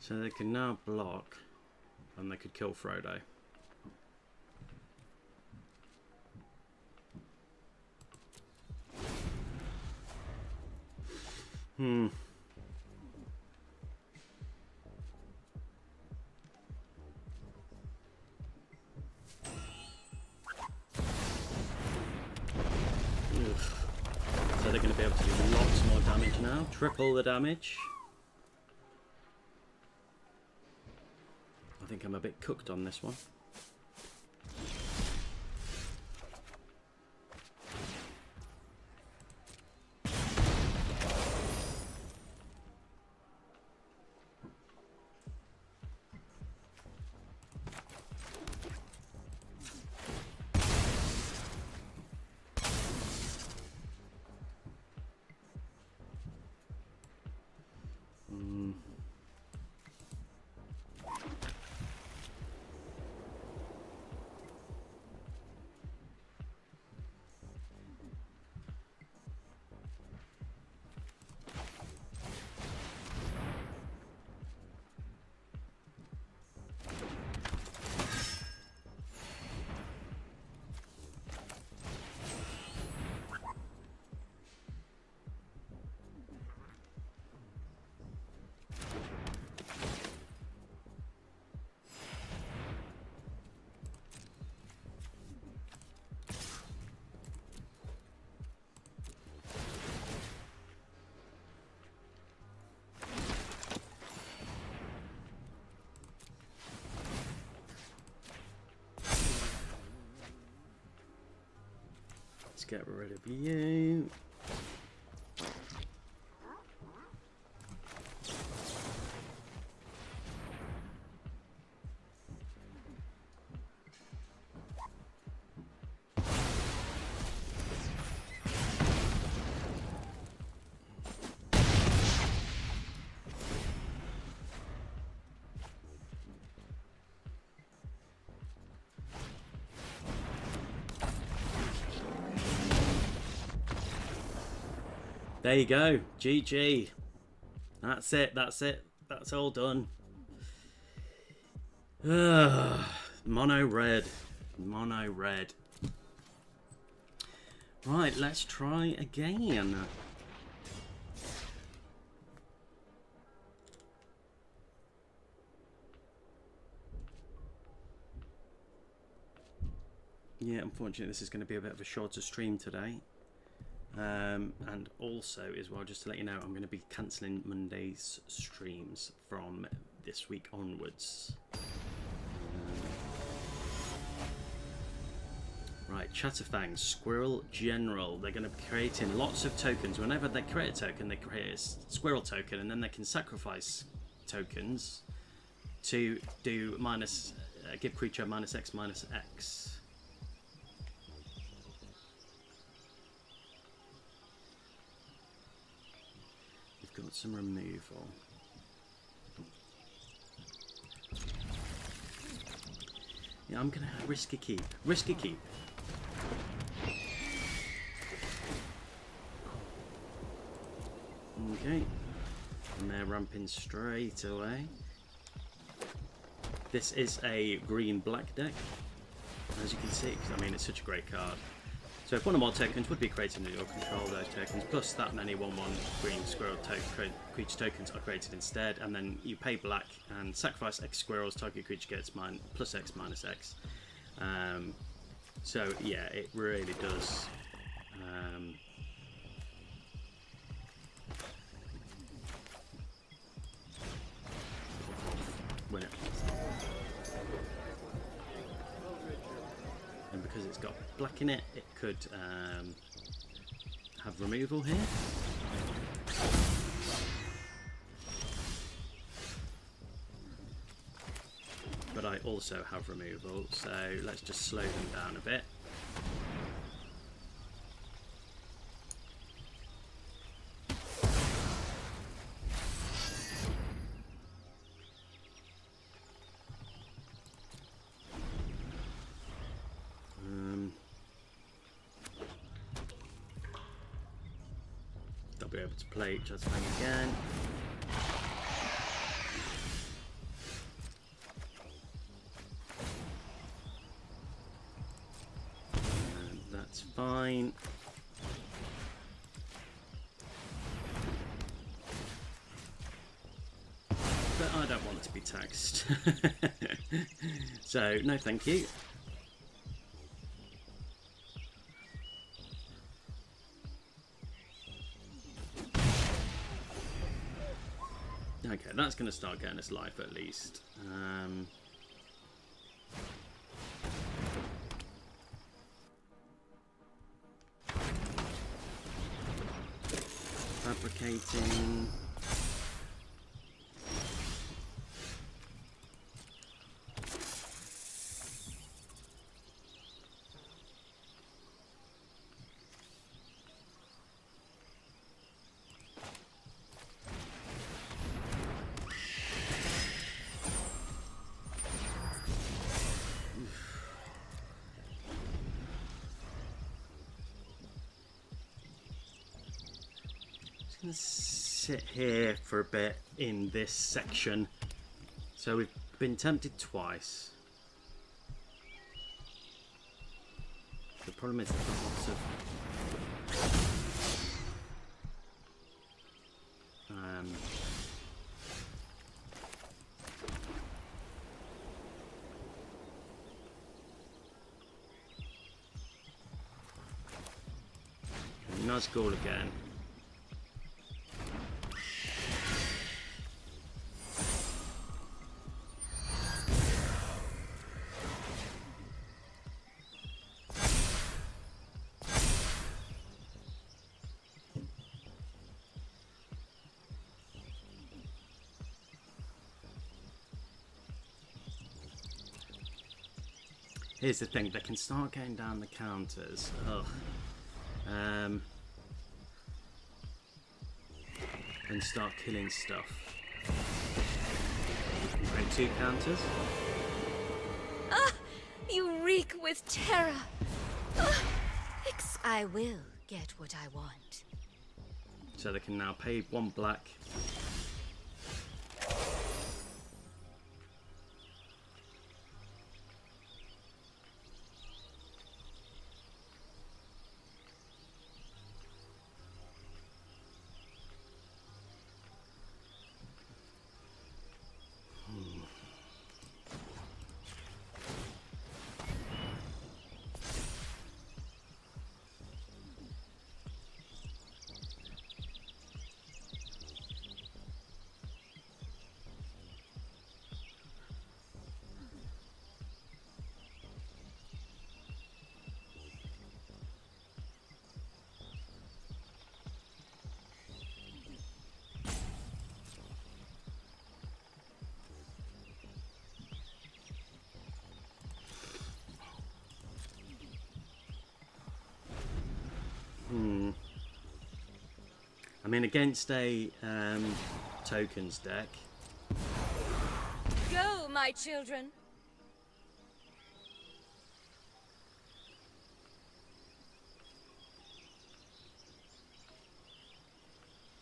So they can now block, and they could kill Frodo. Ugh. So they're going to be able to do lots more damage now. Triple the damage. I think I'm a bit cooked on this one. Let's get rid of you. There you go, GG. That's it, that's it. That's all done. Mono red. Mono red. Right, let's try again. Yeah, unfortunately this is going to be a bit of a shorter stream today. And also as well, just to let you know, I'm going to be cancelling Monday's streams from this week onwards. Right, Chatterfang, Squirrel General. They're going to be creating lots of tokens. Whenever they create a token, they create a squirrel token, and then they can sacrifice tokens to do minus, give creature minus X minus X. Got some removal. Yeah, I'm gonna risk a keep. Risk a keep. Okay. And they're ramping straight away. This is a green-black deck, as you can see. I mean, it's such a great card. So if one or more tokens would be created under your control, those tokens plus that many 1/1 green squirrel creature tokens are created instead, and then you pay black and sacrifice X squirrels. Target creature gets plus X minus X. So yeah, it really does. Win it. And because it's got black in it, it could have removal here. But I also have removal, so let's just slow them down a bit. They'll be able to play each other's thing again. That's fine. But I don't want it to be taxed. So, no thank you. Okay, that's going to start getting us life at least. Fabricating. Going to sit here for a bit in this section. So we've been tempted twice. The problem is there's lots of Nazgul again. Here's the thing, they can start going down the counters. Ugh. And start killing stuff. Right, 2 counters. Ah! You reek with terror! Ah, I will get what I want. So they can now pay 1 black. I mean, against a tokens deck. Go, my children!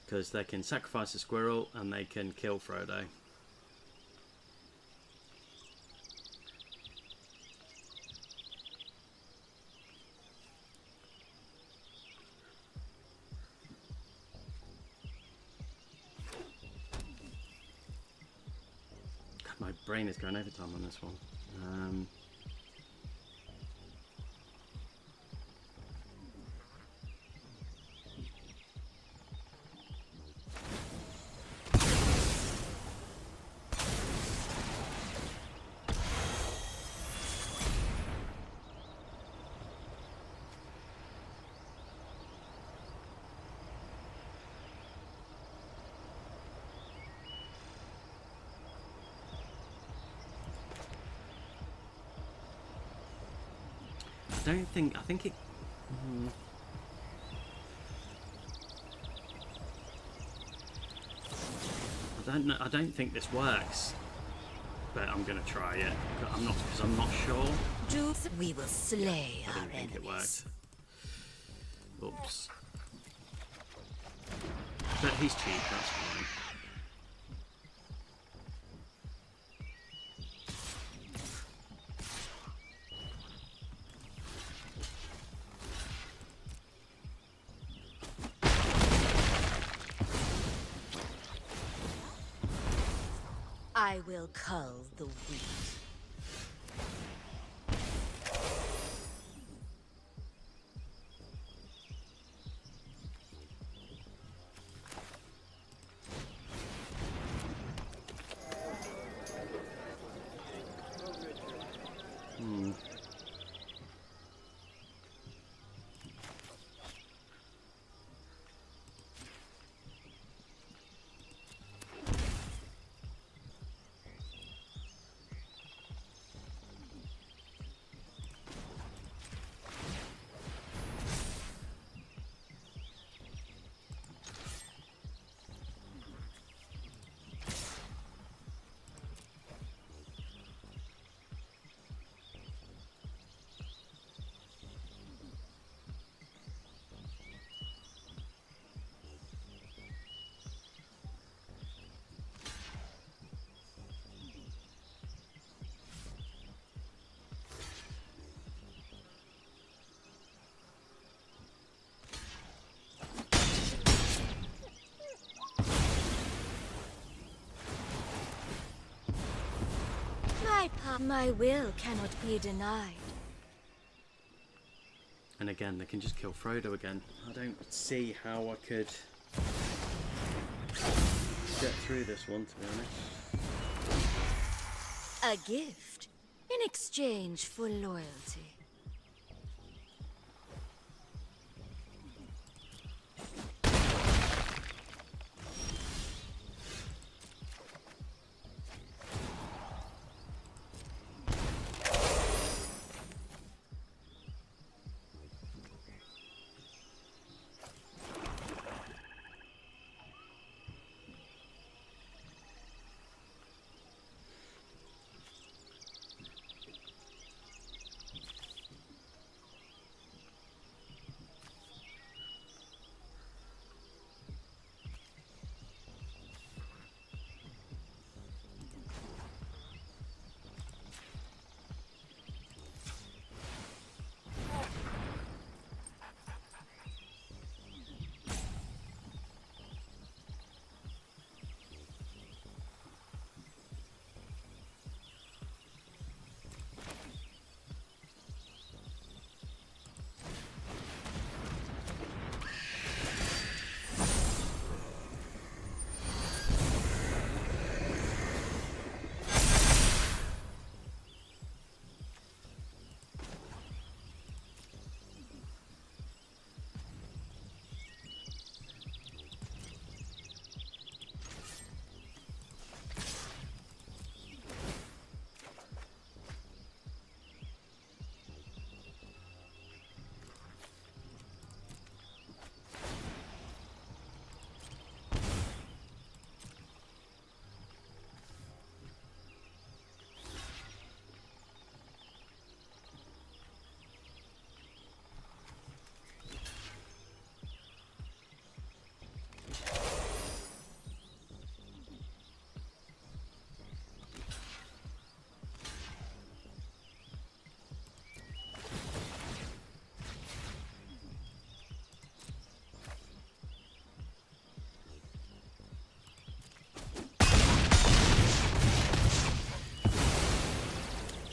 Because they can sacrifice a squirrel and they can kill Frodo. brain is going overtime on this one. I think it. I don't know. I don't think this works, but I'm gonna try it. Because I'm not sure. We will slay I our didn't think it enemies. worked. Oops. But he's cheap. That's fine. I will cull the weak. My will cannot be denied. And again, they can just kill Frodo again. I don't see how I could get through this one, to be honest. A gift in exchange for loyalty.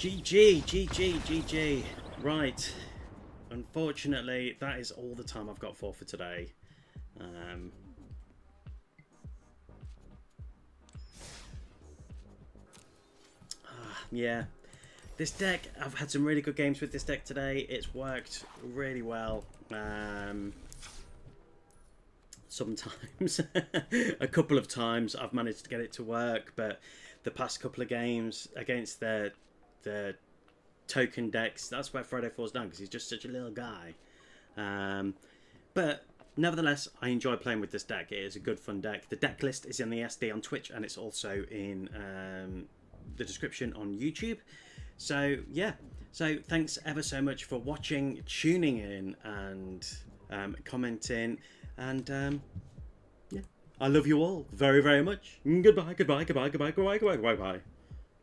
GG, GG, GG. Right. Unfortunately, that is all the time I've got for today. Yeah. This deck, I've had some really good games with this deck today. It's worked really well. Sometimes, a couple of times I've managed to get it to work, but the past couple of games against the token decks, that's where Frodo falls down, because he's just such a little guy. But nevertheless, I enjoy playing with this deck. It is a good fun deck. The deck list is in the SD on Twitch, and it's also in the description on YouTube. So yeah, so thanks ever so much for watching, tuning in, and commenting, and yeah, I love you all very, very much. Goodbye, goodbye, goodbye, goodbye, goodbye, goodbye, goodbye, goodbye.